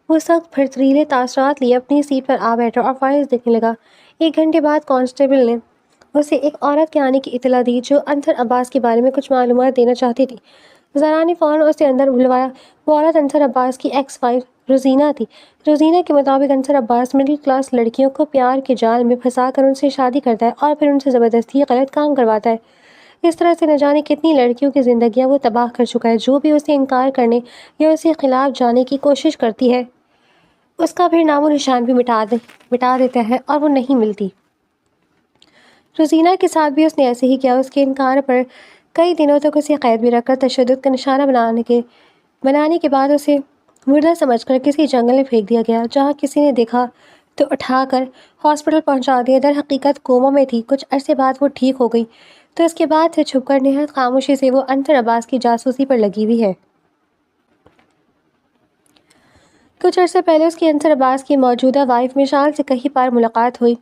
وہ سخت پھرتیلے تاثرات لیے اپنی سیٹ پر آ بیٹھا اور فائلز دیکھنے لگا۔ 1 گھنٹے بعد کانسٹیبل نے اسے ایک عورت کے آنے کی اطلاع دی جو انصر عباس کے بارے میں کچھ معلومات دینا چاہتی تھی۔ زارا نے فوراً اسے اندر بلوایا۔ وہ عورت انصر عباس کی ایکس وائف روزینہ تھی۔ روزینہ کے مطابق انصر عباس مڈل کلاس لڑکیوں کو پیار کے جال میں پھنسا کر ان سے شادی کرتا ہے اور پھر ان سے زبردستی غلط کام کرواتا ہے۔ اس طرح سے نہ جانے کتنی لڑکیوں کی زندگیاں وہ تباہ کر چکا ہے۔ جو بھی اسے انکار کرنے یا اسے خلاف جانے کی کوشش کرتی ہے اس کا پھر نام و نشان بھی مٹا دیتا ہے اور وہ نہیں ملتی۔ روزینہ کے ساتھ بھی اس نے ایسے ہی کیا۔ اس کے انکار پر کئی دنوں تک اسے قید میں رکھ کر تشدد کا نشانہ بنانے کے بعد اسے مردہ سمجھ کر کسی جنگل میں پھینک دیا گیا، جہاں کسی نے دیکھا تو اٹھا کر ہاسپٹل پہنچا دیا۔ در حقیقت کوما میں تھی۔ کچھ عرصے بعد وہ ٹھیک ہو گئی تو اس کے بعد سے چھپ کر نہایت خاموشی سے وہ انصر عباس کی جاسوسی پر لگی ہوئی ہے۔ کچھ عرصے پہلے اس کی انصر عباس کی موجودہ وائف مشال سے کہیں پار ملاقات ہوئی۔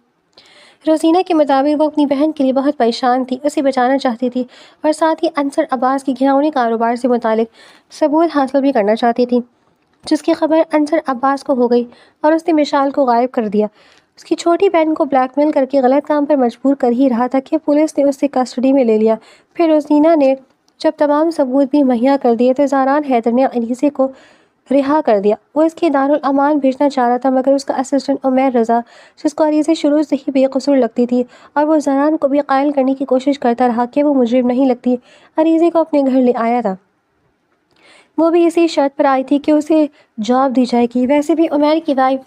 روزینہ کے مطابق وہ اپنی بہن کے لیے بہت پریشان تھی، اسے بچانا چاہتی تھی اور ساتھ ہی انصر عباس کی گھناؤنی کاروبار سے متعلق ثبوت حاصل بھی کرنا چاہتی تھی، جس کی خبر انصر عباس کو ہو گئی اور اس نے مشال کو غائب کر دیا۔ اس کی چھوٹی بہن کو بلیک میل کر کے غلط کام پر مجبور کر ہی رہا تھا کہ پولیس نے اسے کسٹڈی میں لے لیا۔ پھر روزینہ نے جب تمام ثبوت بھی مہیا کر دیے تو زاران حیدر نے عریضے کو رہا کر دیا۔ وہ اس کے دارالامان بھیجنا چاہ رہا تھا مگر اس کا اسسٹنٹ عمیر رضا، جس کو عریضے شروع سے ہی بے قصور لگتی تھی اور وہ زاران کو بھی قائل کرنے کی کوشش کرتا رہا کہ وہ مجرم نہیں لگتی، عریضے کو اپنے گھر لے آیا تھا۔ وہ بھی اسی شرط پر آئی تھی کہ اسے جاب دی جائے گی۔ ویسے بھی عمیر کی وائف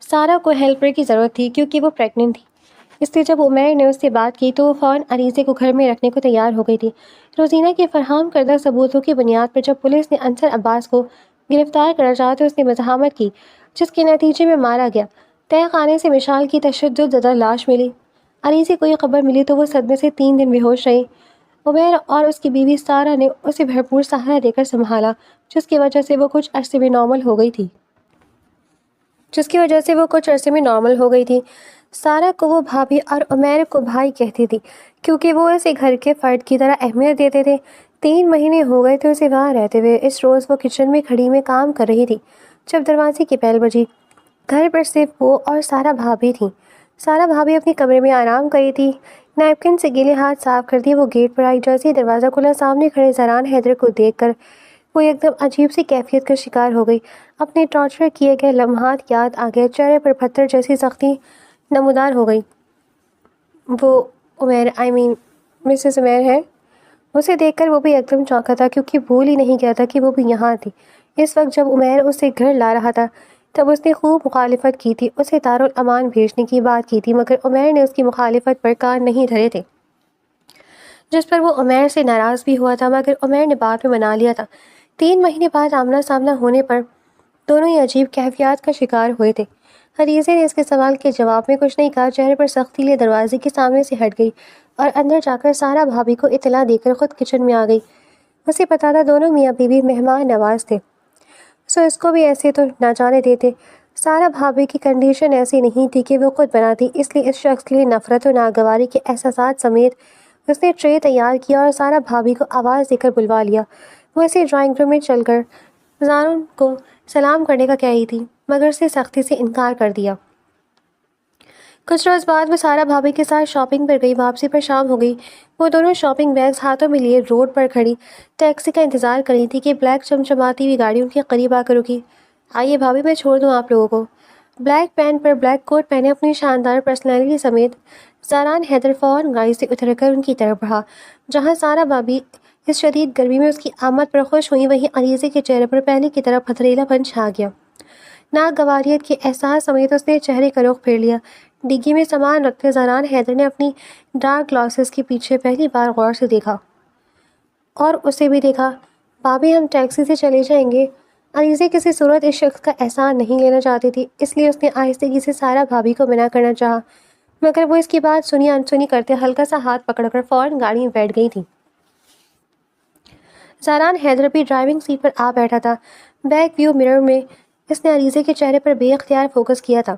سارا کو ہیلپر کی ضرورت تھی کیونکہ وہ پریگننٹ تھی، اس لیے جب عمیر نے اس سے بات کی تو وہ فوراً عریضے کو گھر میں رکھنے کو تیار ہو گئی تھی۔ روزینہ کے فراہم کردہ ثبوتوں کی بنیاد پر جب پولیس نے انصر عباس کو گرفتار کرنا چاہا تو اس نے مزاحمت کی، جس کے نتیجے میں مارا گیا۔ تہہ خانے سے مشال کی تشدد زدہ لاش ملی۔ عریضے کو یہ خبر ملی تو وہ صدمے سے 3 دن بے ہوش رہی۔ عمیر اور اس کی بیوی سارا نے اسے بھرپور سہارا دے کر سنبھالا، جس کی وجہ سے وہ کچھ عرصے میں نارمل ہو گئی تھی۔ سارا کو وہ بھابھی اور عمیر کو بھائی کہتی تھی کیونکہ وہ اسے گھر کے فرد کی طرح اہمیت دیتے تھے۔ 3 مہینے ہو گئے تھے اسے وہاں رہتے ہوئے۔ اس روز وہ کچن میں کھڑی میں کام کر رہی تھی جب دروازے کی بیل بجی۔ گھر پر صرف وہ اور سارا بھابھی تھیں۔ سارا بھابھی اپنے کمرے میں آرام کر رہی تھی، نیپکن سے گیلے ہاتھ صاف کر دیے۔ وہ گیٹ پر آئی، جیسے ہی دروازہ کھلا سامنے کھڑے زاران حیدر کو دیکھ کر وہ ایک دم عجیب سی کیفیت کا شکار ہو گئی۔ اپنے ٹارچر کیے گئے لمحات یاد آ گئے، چہرے پر پتھر جیسی سختی نمودار ہو گئی۔ وہ مسز عمیر ہے؟ اسے دیکھ کر وہ بھی ایک دم چونکا تھا کیونکہ بھول ہی نہیں گیا تھا کہ وہ بھی یہاں تھی۔ اس وقت جب عمیر اسے گھر لا رہا تھا تب اس نے خوب مخالفت کی تھی، اسے دارالامان بھیجنے کی بات کی تھی مگر عمیر نے اس کی مخالفت پر کان نہیں دھرے تھے، جس پر وہ عمیر سے ناراض بھی ہوا تھا مگر عمیر نے بعد میں منا لیا تھا۔ 3 مہینے بعد آمنا سامنا ہونے پر دونوں ہی عجیب کیفیات کا شکار ہوئے تھے۔ عریضے نے اس کے سوال کے جواب میں کچھ نہیں کہا، چہرے پر سختی لیے دروازے کے سامنے سے ہٹ گئی اور اندر جا کر سارا بھابھی کو اطلاع دے کر خود کچن میں آ گئی۔ اسے پتا تھا دونوں میاں بیوی مہمان نواز تھے، سو اس کو بھی ایسے تو نہ جانے دیتے۔ سارا بھابھی کی کنڈیشن ایسی نہیں تھی کہ وہ خود بناتی، اس لیے اس شخص کے لیے نفرت و ناگواری کے احساسات سمیت اس نے ٹرے تیار کیا اور سارا بھابھی کو آواز دے کر بلوا لیا۔ وہ اسے ڈرائنگ روم میں چل کر زارن کو سلام کرنے کا کہہ رہی تھی مگر اسے سختی سے انکار کر دیا۔ کچھ روز بعد وہ سارا بھابھی کے ساتھ شاپنگ پر گئی۔ واپسی پر شام ہو گئی۔ وہ دونوں شاپنگ بیگز ہاتھوں میں لیے روڈ پر کھڑی ٹیکسی کا انتظار کر رہی تھی کہ بلیک چمچماتی ہوئی گاڑی ان کے قریب آ کر رکی۔ آئیے بھابھی، میں چھوڑ دوں آپ لوگوں کو۔ بلیک پینٹ پر بلیک کوٹ پہنے اپنی شاندار پرسنالٹی سمیت زاران حیدر فوراً گاڑی سے اتر کر ان کی طرف بڑھا۔ جہاں سارا بھابھی اس شدید گرمی میں اس کی آمد پر خوش ہوئی، وہیں عریضے کے چہرے پر پہلے کی طرح پتھریلا پن چھا گیا۔ ناگواریت کے احساس سمیت اس نے چہرے کا رخ پھیر لیا۔ ڈگی میں سامان رکھتے زاران حیدر نے اپنی ڈارک گلاسز کے پیچھے پہلی بار غور سے دیکھا اور اسے بھی دیکھا۔ بھابھی ہم ٹیکسی سے چلے جائیں گے۔ علیزہ کسی صورت اس شخص کا احسان نہیں لینا چاہتی تھی، اس لیے اس نے آہستگی سے سارا بھابھی کو منع کرنا چاہا، مگر وہ اس کی بات سنی انسنی کرتے ہلکا سا ہاتھ پکڑ کر فوراً گاڑی میں بیٹھ گئی تھی۔ زاران حیدر بھی ڈرائیونگ سیٹ پر آ بیٹھا تھا۔ بیک ویو مرر میں اس نے علیزہ کے چہرے پر بے اختیار فوکس کیا تھا۔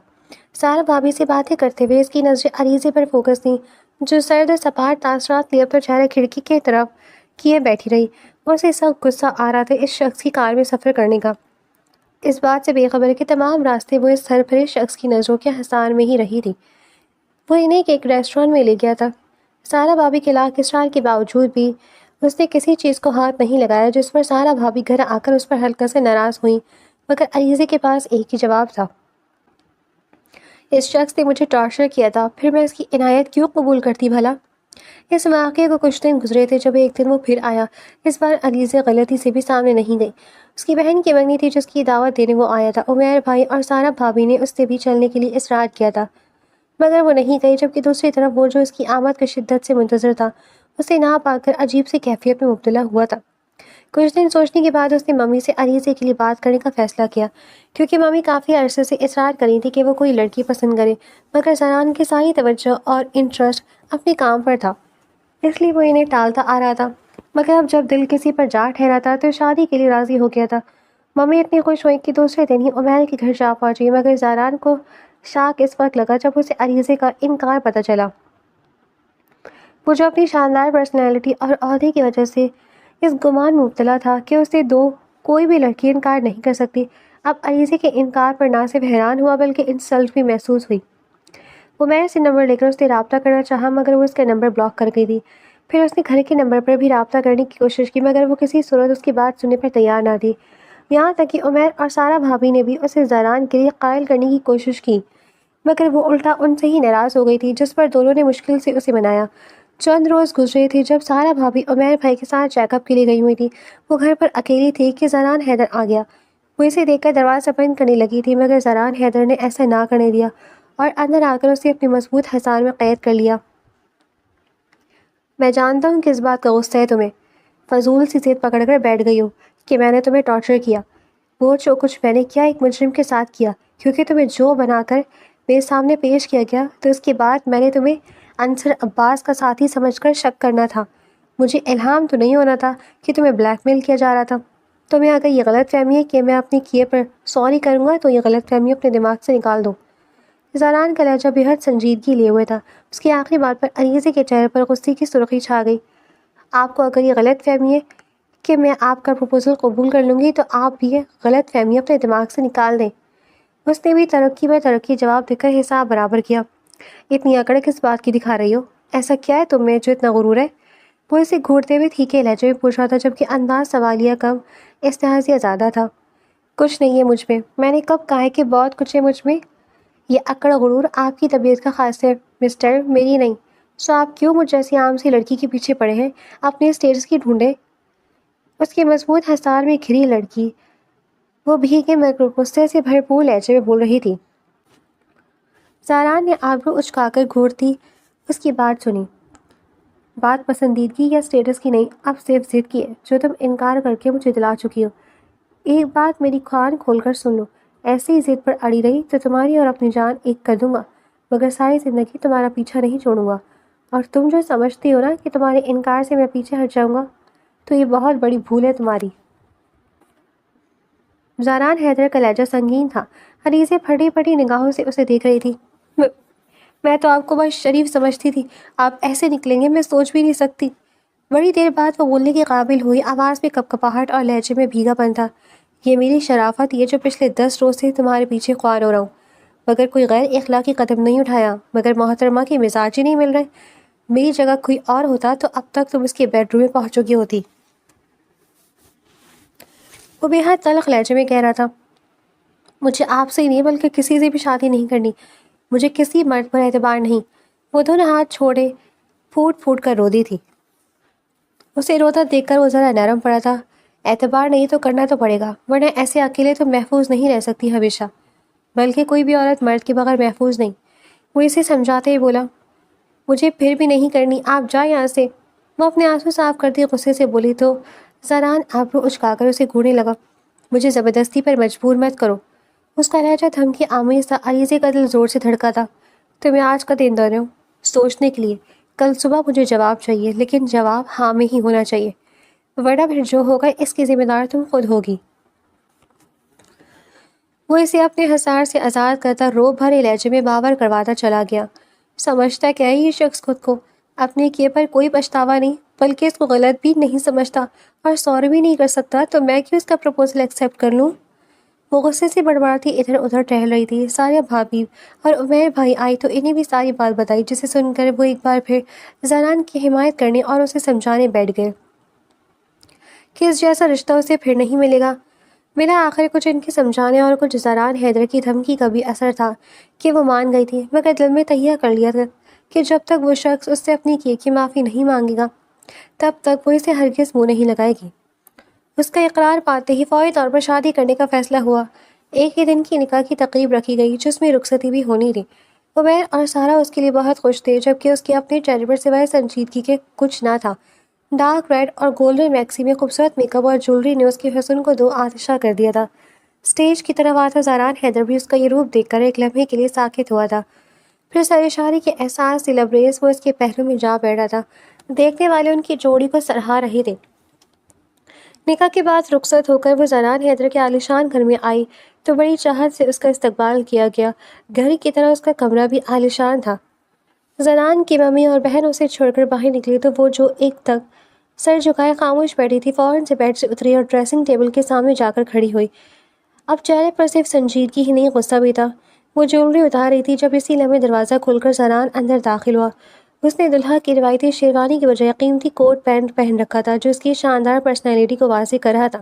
سارا بھابھی سے باتیں کرتے ہوئے اس کی نظریں علیزہ پر فوکس تھیں، جو سرد و سپاٹ تاثرات لیے اپنا چہرہ کھڑکی کی طرف کیے بیٹھی رہی۔ اسے سخت غصہ آ رہا تھا اس شخص کی کار میں سفر کرنے کا، اس بات سے بے خبر ہے کہ تمام راستے وہ اس سرپرست شخص کی نظروں کے حصار میں ہی رہی تھی۔ وہ انہیں ایک ریسٹورانٹ میں لے گیا تھا۔ سارا بھابھی کے لاکھ اصرار کے باوجود بھی اس نے کسی چیز کو ہاتھ نہیں لگایا، جس پر سارا بھابھی گھر آ کر اس پر ہلکا سے ناراض ہوئی، مگر علیزہ کے پاس ایک ہی جواب تھا۔ اس شخص نے مجھے ٹارچر کیا تھا، پھر میں اس کی عنایت کیوں قبول کرتی بھلا؟ اس واقعے کو کچھ دن گزرے تھے جب ایک دن وہ پھر آیا۔ اس بار علیزہ غلطی سے بھی سامنے نہیں گئی۔ اس کی بہن کی منگنی تھی جس کی دعوت دینے وہ آیا تھا۔ عمیر بھائی اور سارا بھابھی نے اس سے بھی چلنے کے لیے اصرار کیا تھا، مگر وہ نہیں گئی، جبکہ دوسری طرف وہ جو اس کی آمد کا شدت سے منتظر تھا، اسے نہ پا کر عجیب سی کیفیت میں مبتلا ہوا تھا۔ کچھ دن سوچنے کے بعد اس نے ممی سے علیزہ کے لیے بات کرنے کا فیصلہ کیا، کیونکہ ممی کافی عرصے سے اصرار کر رہی تھی کہ وہ کوئی لڑکی پسند کرے، مگر زاران کی ساری توجہ اور انٹرسٹ اپنے کام پر تھا، اس لیے وہ انہیں ٹالتا آ رہا تھا۔ مگر اب جب دل کسی پر جا ٹھہرا تھا تو شادی کے لیے راضی ہو گیا تھا۔ ممی اتنی خوش ہوئی کہ دوسرے دن ہی عمیر کے گھر جا پہنچی، مگر زاران کو شاک اس وقت لگا جب اسے علیزہ کا انکار پتہ چلا۔ وہ جو اپنی شاندار پرسنالٹی اور عہدے کی وجہ سے اس گمان میں مبتلا تھا کہ اسے کوئی بھی لڑکی انکار نہیں کر سکتی، اب علیزہ کے انکار پر نہ صرف حیران ہوا بلکہ انسلٹ بھی محسوس ہوئی۔ عمیر سے نمبر لے کر اس نے رابطہ کرنا چاہا، مگر وہ اس کا نمبر بلاک کر گئی تھی۔ پھر اس نے گھر کے نمبر پر بھی رابطہ کرنے کی کوشش کی، مگر وہ کسی صورت اس کی بات سننے پر تیار نہ تھی۔ یہاں تک کہ عمیر اور سارا بھابھی نے بھی اسے زاران کے لیے قائل کرنے کی کوشش کی، مگر وہ الٹا ان سے ہی ناراض ہو گئی تھی، جس پر دونوں نے مشکل سے اسے منایا۔ چند روز گزرے تھے جب سارا بھابھی عمیر بھائی کے ساتھ چیک اپ کے لیے گئی ہوئی تھی۔ وہ گھر پر اکیلی تھی کہ زاران حیدر آ گیا۔ وہ اسے دیکھ کر دروازہ بند کرنے لگی تھی، مگر زاران حیدر نے ایسا نہ کرنے دیا اور اندر آ کر اسے اپنے مضبوط حصار میں قید کر لیا۔ میں جانتا ہوں کس بات کا غصہ ہے تمہیں، فضول سی ضد پکڑ کر بیٹھ گئی ہو کہ میں نے تمہیں ٹارچر کیا۔ وہ جو کچھ میں نے کیا ایک مجرم کے ساتھ کیا، کیونکہ تمہیں جو بنا کر میرے سامنے پیش کیا گیا تو اس کے بعد میں نے تمہیں انصر عباس کا ساتھی سمجھ کر شک کرنا تھا۔ مجھے الہام تو نہیں ہونا تھا کہ تمہیں بلیک میل کیا جا رہا تھا۔ تمہیں اگر یہ غلط فہمی ہے کہ میں اپنے کیے پر سوری کروں گا تو یہ غلط فہمی اپنے دماغ سے نکال دو۔ زاران کا لہجہ بے حد سنجیدگی لیے ہوئے تھا۔ اس کی آخری بات پر علیزہ کے چہرے پر غصے کی سرخی چھا گئی۔ آپ کو اگر یہ غلط فہمی ہے کہ میں آپ کا پروپوزل قبول کر لوں گی تو آپ بھی یہ غلط فہمی اپنے دماغ سے نکال دیں۔ اس نے بھی ترقی پر ترقی جواب دے کر حساب برابر کیا۔ اتنی اکڑ کس بات کی دکھا رہی ہو؟ ایسا کیا ہے تم میں جو اتنا غرور ہے؟ وہ اسے گھورتے ہوئے تھیکے لہجے میں پوچھ رہا تھا، جبکہ انداز سوالیہ کم استحاضیہ زیادہ تھا۔ کچھ نہیں ہے مجھ میں۔ میں نے کب کہا ہے کہ بہت کچھ ہے مجھ میں؟ یہ اکڑ غرور آپ کی طبیعت کا خاص ہے مسٹر، میری نہیں۔ سو آپ کیوں مجھ جیسی عام سی لڑکی کے پیچھے پڑے ہیں؟ اپنے اسٹیٹس کی ڈھونڈے۔ اس کے مضبوط حصار میں گھری لڑکی وہ بھیگے مگر غصے سے بھرپور لہجے میں بول رہی تھی۔ زاران نے آبرو اچکا کر گھورتی اس کی بات سنی۔ بات پسندیدگی یا اسٹیٹس کی نہیں، اب صرف ضد کی ہے جو تم انکار کر کے مجھے دلا چکی ہو۔ ایک بات میری کان کھول کر سن لو، ایسی ہی ضد پر اڑی رہی تو تمہاری اور اپنی جان ایک کر دوں گا، مگر ساری زندگی تمہارا پیچھا نہیں چھوڑوں گا۔ اور تم جو سمجھتی ہو نا کہ تمہارے انکار سے میں پیچھے ہٹ جاؤں گا، تو یہ بہت بڑی بھول ہے تمہاری۔ زاران حیدر کا لہجہ سنگین تھا۔ علیزہ پھٹی پھٹی نگاہوں سے اسے دیکھ رہی تھی۔ میں تو آپ کو بہت شریف سمجھتی تھی، آپ ایسے نکلیں گے میں سوچ بھی نہیں سکتی۔ بڑی دیر بعد وہ بولنے کے قابل ہوئی، آواز میں کپکپاہٹ اور لہجے میں بھیگا پن تھا۔ یہ میری شرافت یہ جو پچھلے 10 روز سے تمہارے پیچھے خوار ہو رہا ہوں، مگر کوئی غیر اخلاقی قدم نہیں اٹھایا، مگر محترمہ کے مزاج ہی نہیں مل رہے۔ میری جگہ کوئی اور ہوتا تو اب تک تم اس کے بیڈ روم میں پہنچ چکی ہوتی۔ وہ بے حد تلخ لہجے میں کہہ رہا تھا، مجھے آپ سے ہی نہیں بلکہ کسی سے بھی شادی نہیں کرنی، مجھے کسی مرد پر اعتبار نہیں۔ وہ دونوں ہاتھ چھوڑے پھوٹ پھوٹ کر رو دی تھی۔ اسے روتا دیکھ کر وہ ذرا نرم پڑا تھا۔ اعتبار نہیں تو کرنا تو پڑے گا، ورنہ ایسے اکیلے تو محفوظ نہیں رہ سکتی ہمیشہ، بلکہ کوئی بھی عورت مرد کے بغیر محفوظ نہیں۔ وہ اسے سمجھاتے ہوئے بولا، مجھے پھر بھی نہیں کرنی، آپ جائیں یہاں سے۔ وہ اپنے آنسو صاف کرتے غصے سے بولی تو زاران آبرو اچکا کر اسے گھورنے لگا، مجھے زبردستی پر مجبور مت کرو۔ اس کا لہجہ دھمکی آمیز تھا۔ علیزے کا دل زور سے دھڑکا تھا۔ تمہیں آج کا دن دے رہا ہوں سوچنے کے لیے، کل صبح مجھے جواب چاہیے، لیکن جواب ہاں میں ہی ہونا چاہیے، ورنہ پھر جو ہوگا اس کی ذمہ دار تم خود ہوگی۔ وہ اسے اپنے حصار سے آزاد کرتا روب بھرے لہجے میں باور کرواتا چلا گیا۔ سمجھتا کیا ہے یہ شخص خود کو؟ اپنے کیے پر کوئی پچھتاوا نہیں، بلکہ اس کو غلط بھی نہیں سمجھتا اور سوری بھی نہیں کر سکتا، تو میں کیوں اس کا پروپوزل ایکسیپٹ کر لوں؟ وہ غصے سے بڑبڑاتی ادھر ادھر ٹہل رہی تھی۔ ساریہ بھابھی اور عمیر بھائی آئی تو انہیں بھی ساری بات بتائی، جسے سن کر وہ ایک بار پھر زنان کی حمایت کرنے اور اسے سمجھانے بیٹھ گئے کہ اس جیسا رشتہ اسے پھر نہیں ملے گا۔ بنا آخر کچھ ان کے سمجھانے اور کچھ زران حیدر کی دھمکی کا بھی اثر تھا کہ وہ مان گئی تھی، مگر دل میں تہیہ کر لیا تھا کہ جب تک وہ شخص اس سے اپنی کیے کی معافی نہیں مانگے گا تب تک وہ اسے ہرگز منہ نہیں لگائے گی۔ اس کا اقرار پاتے ہی فوری طور پر شادی کرنے کا فیصلہ ہوا۔ ایک ہی دن کی نکاح کی تقریب رکھی گئی جس میں رخصتی بھی ہونی تھی۔ عمیر اور سارا اس کے لیے بہت خوش تھے، جبکہ اس کے اپنے چہرے پر سوائے سنجیدگی کے کچھ نہ تھا۔ ڈارک ریڈ اور گولڈن میکسی میں خوبصورت میک اپ اور جولری نے اس کے حسن کو دو آتشہ کر دیا تھا۔ اسٹیج کی طرف آتا زاران حیدر بھی اس کا یہ روپ دیکھ کر ایک لمحے کے لیے ساکت ہوا تھا، پھر سرشاری کے احساس سے لبریز وہ اس کے پہلو میں جا بیٹھا تھا۔ دیکھنے والے ان کی جوڑی کو سراہ رہے تھے۔ نکاح کے بعد رخصت ہو کر وہ زاران حیدر کے عالیشان گھر میں آئی تو بڑی چاہت سے اس کا استقبال کیا گیا۔ گھر کی طرح اس کا کمرہ بھی عالیشان تھا۔ زنان کی ممی اور بہن اسے چھوڑ کر باہر نکلی تو وہ جو ایک تک سر جھکائے خاموش بیٹھی تھی فوراً سے بیڈ سے اتری اور ڈریسنگ ٹیبل کے سامنے جا کر کھڑی ہوئی۔ اب چہرے پر صرف سنجیدگی ہی نہیں، غصہ بھی تھا۔ وہ جولری اتار رہی تھی جب اسی لمحے دروازہ کھل کر زنان اندر داخل ہوا۔ اس نے دلہا کی روایتی شیروانی کی بجائے قیمتی کوٹ پینٹ پہن رکھا تھا جو اس کی شاندار پرسنالٹی کو واضح کر رہا تھا۔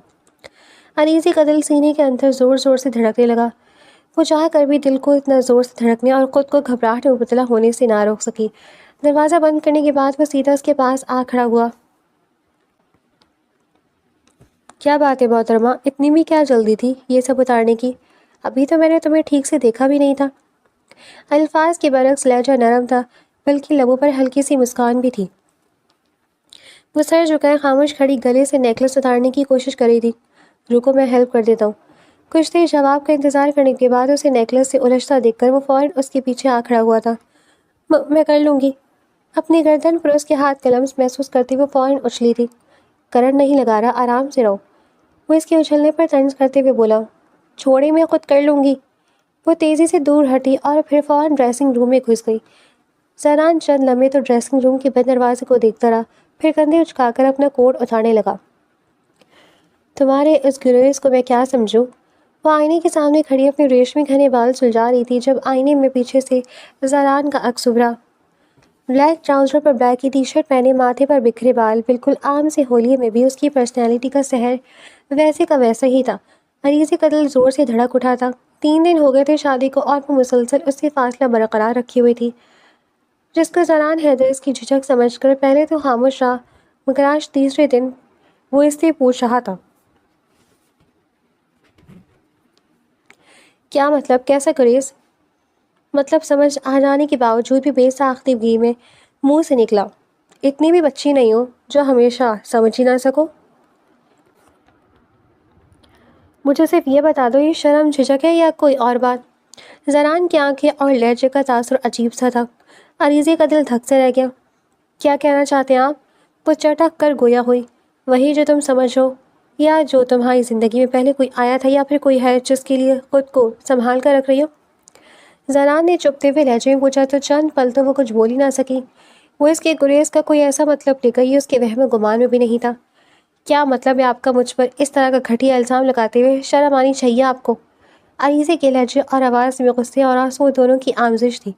علیزی کا دل سینے کے اندر زور زور سے دھڑکنے لگا۔ وہ چاہ کر بھی دل کو اتنا زور سے دھڑکنے اور خود کو گھبراہٹ میں مبتلا ہونے سے نہ روک سکی۔ دروازہ بند کرنے کے بعد وہ سیدھا اس کے پاس آ کھڑا ہوا۔ کیا بات ہے محترمہ، اتنی بھی کیا جلدی تھی یہ سب اتارنے کی؟ ابھی تو میں نے تمہیں ٹھیک سے دیکھا بھی نہیں تھا۔ الفاظ کے برعکس لہجہ نرم تھا، بلکہ لبوں پر ہلکی سی مسکان بھی تھی۔ وہ سر جھکائے خاموش کھڑی گلے سے نیکلس اتارنے کی کوشش کر رہی تھی۔ رکو میں ہیلپ کر دیتا ہوں۔ کچھ دیر جواب کا انتظار کرنے کے بعد اسے نیکلس سے الجھتا دیکھ کر وہ فوراً اس کے پیچھے آ کھڑا ہوا تھا۔ میں کر لوں گی۔ اپنی گردن پر اس کے ہاتھ کا لمس محسوس کرتی وہ فوراً اچھلی تھی۔ کرنٹ نہیں لگا رہا، آرام سے رہو۔ وہ اس کے اچھلنے پر طنز کرتے ہوئے بولا، چھوڑے میں خود کر لوں گی۔ وہ تیزی سے دور ہٹی اور پھر فوراً ڈریسنگ روم میں گھس گئی۔ زنان چند لمحے تو ڈریسنگ روم کے بند دروازے کو دیکھتا رہا، پھر کندھے اچکا کر اپنا کوٹ اتارنے لگا۔ تمہارے اس گریز کو میں کیا سمجھوں؟ وہ آئینے کے سامنے کھڑی اپنے ریشمی گھنے بال سلجھا رہی تھی جب آئینے میں پیچھے سے زاران کا عکس ابھرا۔ بلیک ٹراؤزر پر بلیک کی ٹی شرٹ پہنے، ماتھے پر بکھرے بال، بالکل عام سے ہولیے میں بھی اس کی پرسنالٹی کا سحر ویسے کا ویسا ہی تھا۔ علیزی کا دل زور سے دھڑک اٹھا تھا۔ 3 دن ہو گئے تھے شادی کو اور وہ مسلسل اس سے فاصلہ برقرار رکھی ہوئی تھی، جس کو زنان حیدر اس کی جھجک سمجھ کر پہلے تو خاموش رہا، مگر آج تیسرے دن وہ اس سے پوچھ رہا تھا، کیا مطلب؟ کیسا گریز؟ مطلب سمجھ آ جانے کے باوجود بھی بے ساختگی میں منہ سے نکلا، اتنی بھی بچی نہیں ہو جو ہمیشہ سمجھ ہی نہ سکو۔ مجھے صرف یہ بتا دو، یہ شرم جھجک ہے یا کوئی اور بات؟ زنان کی آنکھیں اور لہجے کا تاثر عجیب سا تھا۔ علیزی کا دل دھک سے رہ گیا۔ کیا کہنا چاہتے ہیں آپ؟ وہ چٹک کر گویا ہوئی، وہی جو تم سمجھو، یا جو تمہاری زندگی میں پہلے کوئی آیا تھا، یا پھر کوئی ہے جس کے لیے خود کو سنبھال کر رکھ رہی ہو؟ زنان نے چپتے ہوئے لہجے میں پوچھا تو چند پل تو وہ کچھ بول ہی نہ سکی۔ وہ اس کے گریز کا کوئی ایسا مطلب لے گئی اس کے وہم و گمان میں بھی نہیں تھا۔ کیا مطلب ہے آپ کا مجھ پر اس طرح کا گھٹیا الزام لگاتے ہوئے؟ شرم آنی چاہیے آپ کو۔ علیزی کے لہجے اور آواز میں غصے اور آنسو دونوں کی آمیزش تھی۔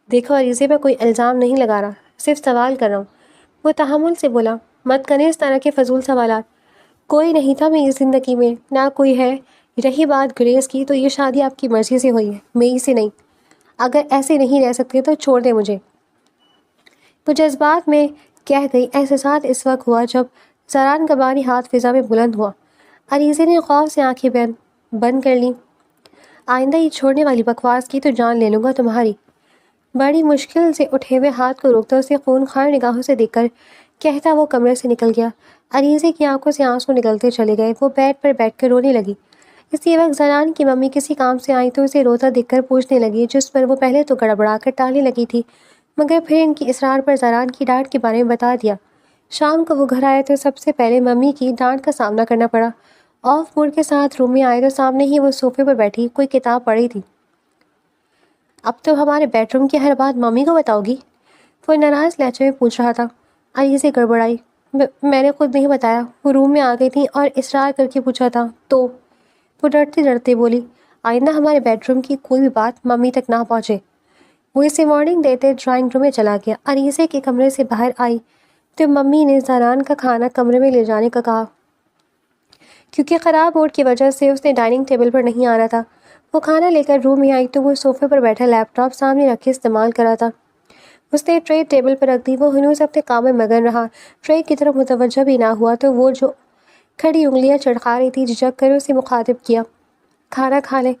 دیکھو علیزی، میں کوئی الزام نہیں لگا رہا، صرف سوال کر رہا ہوں۔ وہ تحمل سے بولا، مت کریں اس طرح کے فضول سوالات۔ کوئی نہیں تھا میری زندگی میں، نہ کوئی ہے۔ رہی بات گریز کی، تو یہ شادی آپ کی مرضی سے ہوئی ہے، میری سے نہیں۔ اگر ایسے نہیں رہ سکتے تو چھوڑ دیں مجھے۔ وہ جذبات میں کہہ گئی۔ احساسات اس وقت ہوا جب زاران کا باری ہاتھ فضا میں بلند ہوا۔ علیزی نے خوف سے آنکھیں بند کر لیں۔ آئندہ یہ چھوڑنے والی بکواس کی تو جان لے لوں گا تمہاری۔ بڑی مشکل سے اٹھے ہوئے ہاتھ کو روکتا اسے خون خوار نگاہوں سے دیکھ کر کہتا وہ کمرے سے نکل گیا۔ عریضے کی آنکھوں سے آنسو نکلتے چلے گئے۔ وہ بیڈ پر بیٹھ کر رونے لگی۔ اسی وقت زنان کی ممی کسی کام سے آئی تو اسے روتا دیکھ کر پوچھنے لگی، جس پر وہ پہلے تو گڑبڑا کر ٹالنے لگی تھی، مگر پھر ان کی اصرار پر زنان کی ڈانٹ کے بارے میں بتا دیا۔ شام کو وہ گھر آئے تو سب سے پہلے ممی کی ڈانٹ کا سامنا کرنا پڑا۔ آف موڈ کے ساتھ روم میں آئے تو سامنے ہی وہ صوفے پر بیٹھی کوئی کتاب پڑھ رہی تھی۔ اب تو ہمارے بیڈ روم کی ہر بات ممی کو بتاؤ گی؟ وہ ناراض لہجے میں پوچھ رہا تھا۔ عریضے گڑبڑائی۔ میں نے خود نہیں بتایا، وہ روم میں آ گئی تھی اور اصرار کر کے پوچھا تھا تو وہ ڈرتے ڈرتے بولی، آئندہ ہمارے بیڈ روم کی کوئی بھی بات ممی تک نہ پہنچے۔ وہ اسے وارننگ دیتے ڈرائنگ روم میں چلا گیا۔ عریضے کے کمرے سے باہر آئی تو ممی نے زنان کا کھانا کمرے میں لے جانے کا کہا، کیونکہ خراب موڈ کی وجہ سے اس نے ڈائننگ ٹیبل پر نہیں آنا تھا۔ وہ کھانا لے کر روم میں آئی تو وہ صوفے پر بیٹھا لیپ ٹاپ سامنے رکھ کے استعمال کر رہا تھا۔ اس نے ٹرے ٹیبل پر رکھ دی۔ وہ ہنوز اپنے کام میں مگن رہا، ٹرے کی طرف متوجہ بھی نہ ہوا تو وہ جو کھڑی انگلیاں چڑکا رہی تھی جھجک کر اسے مخاطب کیا، کھانا کھا لے۔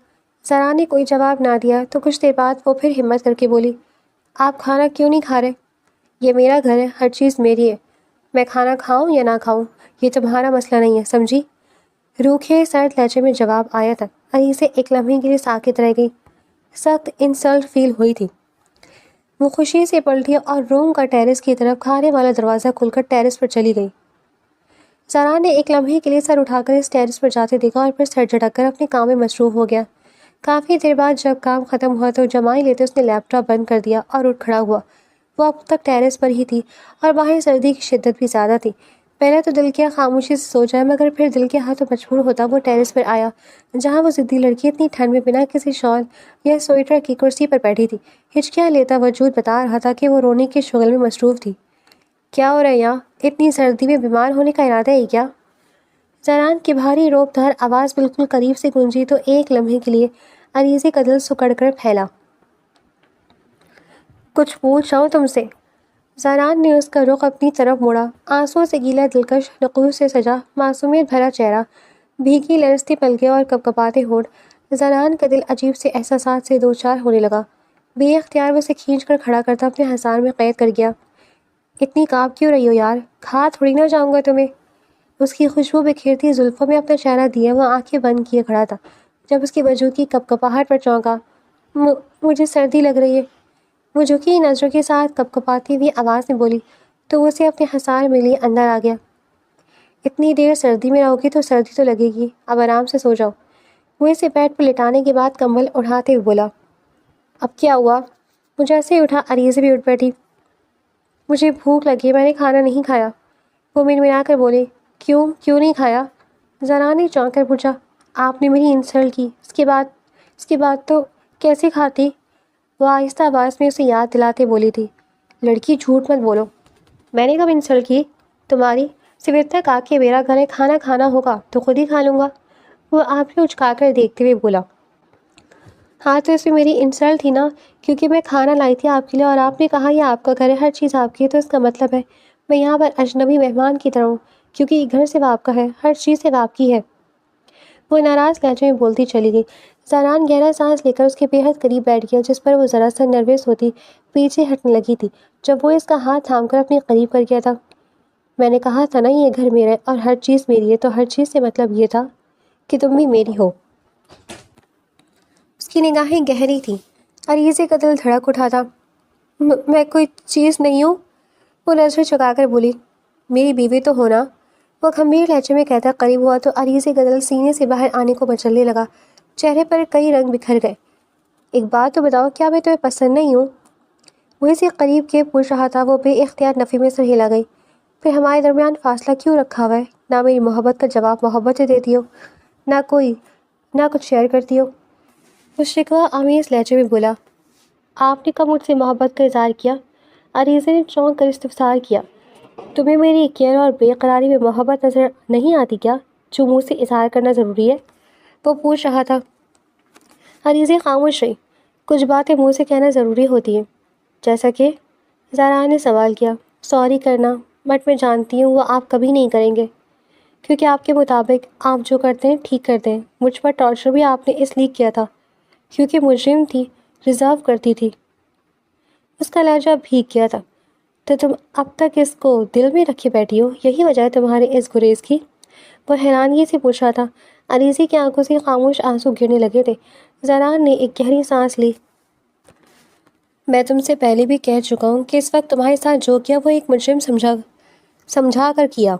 زرا نے کوئی جواب نہ دیا تو کچھ دیر بعد وہ پھر ہمت کر کے بولی، آپ کھانا کیوں نہیں کھا رہے؟ یہ میرا گھر ہے، ہر چیز میری ہے، میں کھانا کھاؤں یا نہ کھاؤں یہ تمہارا مسئلہ نہیں ہے، سمجھی؟ روکھے سرد لہجے میں جواب آیا تھا۔ عریضے ایک لمحے کے لیے ساکت رہ گئی۔ سخت انسلٹ فیل ہوئی تھی۔ وہ خوشی سے پلٹی اور روم کا ٹیرس کی طرف کھانے والا دروازہ کھول کر ٹیرس پر چلی گئی۔ زارا نے ایک لمحے کے لیے سر اٹھا کر اس ٹیرس پر جاتے دیکھا اور پھر سر جھٹک کر اپنے کام میں مصروف ہو گیا۔ کافی دیر بعد جب کام ختم ہوا تو جمائی لیتے اس نے لیپ ٹاپ بند کر دیا اور اٹھ کھڑا ہوا۔ وہ اب تک ٹیرس پر ہی تھی اور باہر سردی کی شدت بھی زیادہ تھی۔ پہلے تو دل کیا خاموشی سے سو جائے، مگر پھر دل کے ہاتھوں مجبور ہوتا وہ ٹیرس پر آیا، جہاں وہ ضدی لڑکی اتنی ٹھنڈ میں بنا کسی شال یا سویٹر کی کرسی پر بیٹھی تھی۔ ہچکیاں لیتا وجود بتا رہا تھا کہ وہ رونے کے شغل میں مصروف تھی۔ کیا ہو رہا ہے یہاں؟ اتنی سردی میں بیمار ہونے کا ارادہ ہے کیا؟ زنان کی بھاری روب دار آواز بالکل قریب سے گونجی تو ایک لمحے کے لیے عریضے کا دل سکڑ کر پھیلا۔ کچھ پوچھ رہا ہوں تم سے۔ زنان نے اس کا رخ اپنی طرف موڑا۔ آنسوؤں سے گیلا دلکش نقوش سے سجا معصومیت بھرا چہرہ، بھیگی لرزتی پلکیں اور کپکپاتے ہونٹ۔ زنان کا دل عجیب سے احساسات سے دوچار ہونے لگا۔ بے اختیار وہ اسے کھینچ کر کھڑا کرتا اپنے حصار میں قید کر گیا۔ اتنی کانپ کیوں رہی ہو یار؟ کھا تھوڑی نہ جاؤں گا تمہیں۔ اس کی خوشبو بکھیرتی زلفوں میں اپنا چہرہ دیا وہ آنکھیں بند کیے کھڑا تھا، جب اس کے وجود کی کپکپاہٹ پر چونکا۔ مجھے سردی لگ رہی ہے، وہ جھکی نظروں کے ساتھ کپکپاتی ہوئی آواز میں بولی تو اسے اپنے حصار میں لیے اندر آ گیا۔ اتنی دیر سردی میں رہو گی تو سردی تو لگے گی، اب آرام سے سو جاؤ۔ وہ اسے بیڈ پر لٹانے کے بعد کمبل اڑھاتے ہوئے بولا۔ اب کیا ہوا؟ وہ جیسے ہی اٹھا عریضے بھی اٹھ بیٹھی۔ مجھے بھوک لگی، میں نے کھانا نہیں کھایا، وہ منمنا کر بولے۔ کیوں نہیں کھایا؟ زرا نے چونک کر پوچھا۔ آپ نے میری انسلٹ کی، اس کے بعد تو کیسے کھاتی؟ وہ آہستہ آواز میں اسے یاد دلاتے بولی تھی۔ لڑکی جھوٹ مت بولو، میں نے کب انسلٹ کی تمہاری؟ صرف تک آ کے میرا گھر ہے، کھانا کھانا ہوگا تو خود ہی کھا لوں گا، وہ آپ کو اچکا کر دیکھتے ہوئے بولا۔ ہاں تو اس میں میری انسلٹ تھی نا، کیونکہ میں کھانا لائی تھی آپ کے لیے اور آپ نے کہا یہ آپ کا گھر ہے، ہر چیز آپ کی ہے، تو اس کا مطلب ہے میں یہاں پر اجنبی مہمان کی طرح ہوں، کیونکہ یہ گھر صرف آپ کا ہے، ہر چیز صرف آپ کی ہے۔ وہ ناراض لہجے میں بولتی چلی گئی۔ زنان گہرا سانس لے کر اس کے بے حد قریب بیٹھ گیا، جس پر وہ ذرا سا نروس ہوتی پیچھے ہٹنے لگی تھی جب وہ اس کا ہاتھ تھام کر اپنے قریب کر گیا تھا۔ میں نے کہا تھا نا یہ گھر میرا ہے اور ہر چیز میری ہے، تو ہر چیز سے مطلب یہ تھا کہ تم بھی میری ہو۔ اس کی نگاہیں گہری تھیں۔ عریضے کا دل دھڑک اٹھا تھا۔ میں کوئی چیز نہیں ہوں، وہ نظر چکا کر بولی۔ میری بیوی تو ہونا، وہ گھمبیر لہجے میں کہتا قریب ہوا تو عریضے کا دل سینے سے باہر آنے کو مچلنے لگا۔ چہرے پر کئی رنگ بکھر گئے۔ ایک بات تو بتاؤ، کیا میں تمہیں پسند نہیں ہوں؟ وہ اسے قریب کے پوچھ رہا تھا۔ وہ بے اختیار نفی میں سر ہلا گئی۔ پھر ہمارے درمیان فاصلہ کیوں رکھا ہوا ہے؟ نہ میری محبت کا جواب محبت سے دیتی ہو، نہ کچھ شیئر کرتی ہو، وہ شکوہ آمیز لہجے میں بولا۔ آپ نے کب مجھ سے محبت کا اظہار کیا؟ عریضے نے چونک کر استفسار کیا۔ تمہیں میری کیئر اور بے قراری میں محبت نظر نہیں آتی کیا، جو منہ سے اظہار کرنا ضروری ہے؟ وہ پوچھ رہا تھا۔ عریضے خاموش رہی۔ کچھ باتیں منہ سے کہنا ضروری ہوتی ہیں، جیسا کہ زارا نے سوال کیا۔ سوری کرنا، بٹ میں جانتی ہوں وہ آپ کبھی نہیں کریں گے، کیونکہ آپ کے مطابق آپ جو کرتے ہیں ٹھیک کرتے ہیں۔ مجھ پر ٹارچر بھی آپ نے اس لیے کیا تھا کیونکہ مجرم تھی، ریزرو کرتی تھی۔ اس کا لہجہ بھیگ گیا تھا۔ تو تم اب تک اس کو دل میں رکھے بیٹھی ہو؟ یہی وجہ ہے تمہارے اس گریز کی؟ وہ حیرانگی سے پوچھا تھا۔ عریضی کی آنکھوں سے خاموش آنسو گرنے لگے تھے۔ زران نے ایک گہری سانس لی۔ میں تم سے پہلے بھی کہہ چکا ہوں کہ اس وقت تمہارے ساتھ جو کیا وہ ایک مجرم سمجھا کر کیا۔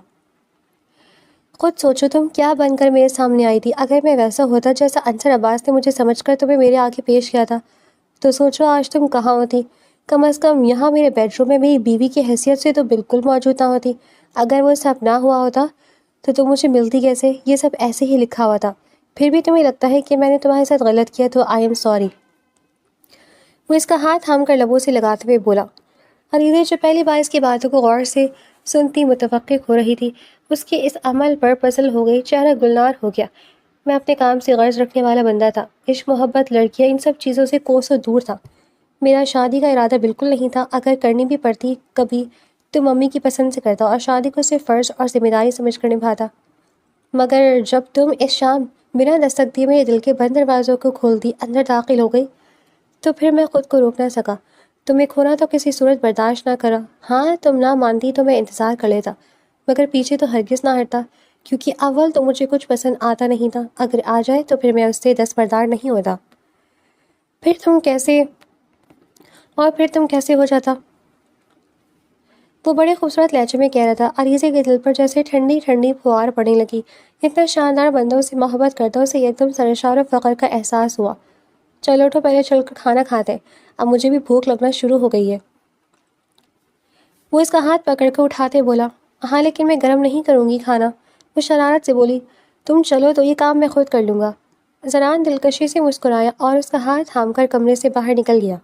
خود سوچو تم کیا بن کر میرے سامنے آئی تھی۔ اگر میں ویسا ہوتا جیسا انصر عباس نے مجھے سمجھ کر تمہیں میرے آگے پیش کیا تھا تو سوچو آج تم کہاں ہوتی؟ کم از کم یہاں میرے بیڈ روم میں میری بیوی کی حیثیت سے تو بالکل موجود نہ ہوتی۔ اگر وہ سب نہ ہوا ہوتا تو تم مجھے ملتی کیسے؟ یہ سب ایسے ہی لکھا ہوا تھا۔ پھر بھی تمہیں لگتا ہے کہ میں نے تمہارے ساتھ غلط کیا تو آئی ایم سوری۔ وہ اس کا ہاتھ تھام کر لبوں سے لگاتے ہوئے بولا۔ عریضہ جو پہلی بار اس کی باتوں کو غور سے سنتی متفقع ہو رہی تھی، اس کے اس عمل پر پزل ہو گئی، چہرہ گلنار ہو گیا۔ میں اپنے کام سے غرض رکھنے والا بندہ تھا۔ عشق، محبت، لڑکیاں، ان سب چیزوں سے کوسوں دور تھا۔ میرا شادی کا ارادہ بالکل نہیں تھا۔ اگر کرنی بھی پڑتی کبھی تو ممی کی پسند سے کرتا اور شادی کو صرف فرض اور ذمہ داری سمجھ کر نبھاتا۔ مگر جب تم اس شام بنا دستک دیے میرے دل کے بند دروازوں کو کھول دی اندر داخل ہو گئی تو پھر میں خود کو روک نہ سکا۔ تمہیں کھونا تو کسی صورت برداشت نہ کرا۔ ہاں تم نہ مانتی تو میں انتظار کر لیتا، مگر پیچھے تو ہرگز نہ ہٹتا، کیونکہ اول تو مجھے کچھ پسند آتا نہیں تھا، اگر آ جائے تو پھر میں اس سے دستبردار نہیں ہوتا۔ پھر تم کیسے ہو جاتا؟ وہ بڑے خوبصورت لہجے میں کہہ رہا تھا۔ عریضے کے دل پر جیسے ٹھنڈی ٹھنڈی پھوار پڑنے لگی۔ اتنا شاندار بندوں سے محبت کرتا اسے ایک دم سرشار و فخر کا احساس ہوا۔ چلو اٹھو، پہلے چل کر کھانا کھاتے ہیں، اب مجھے بھی بھوک لگنا شروع ہو گئی ہے۔ وہ اس کا ہاتھ پکڑ کر اٹھاتے بولا۔ ہاں لیکن میں گرم نہیں کروں گی کھانا، وہ شرارت سے بولی۔ تم چلو تو یہ کام میں خود کر لوں گا۔ زران دلکشی سے مسکرایا اور اس کا ہاتھ تھام کر کمرے سے باہر نکل گیا۔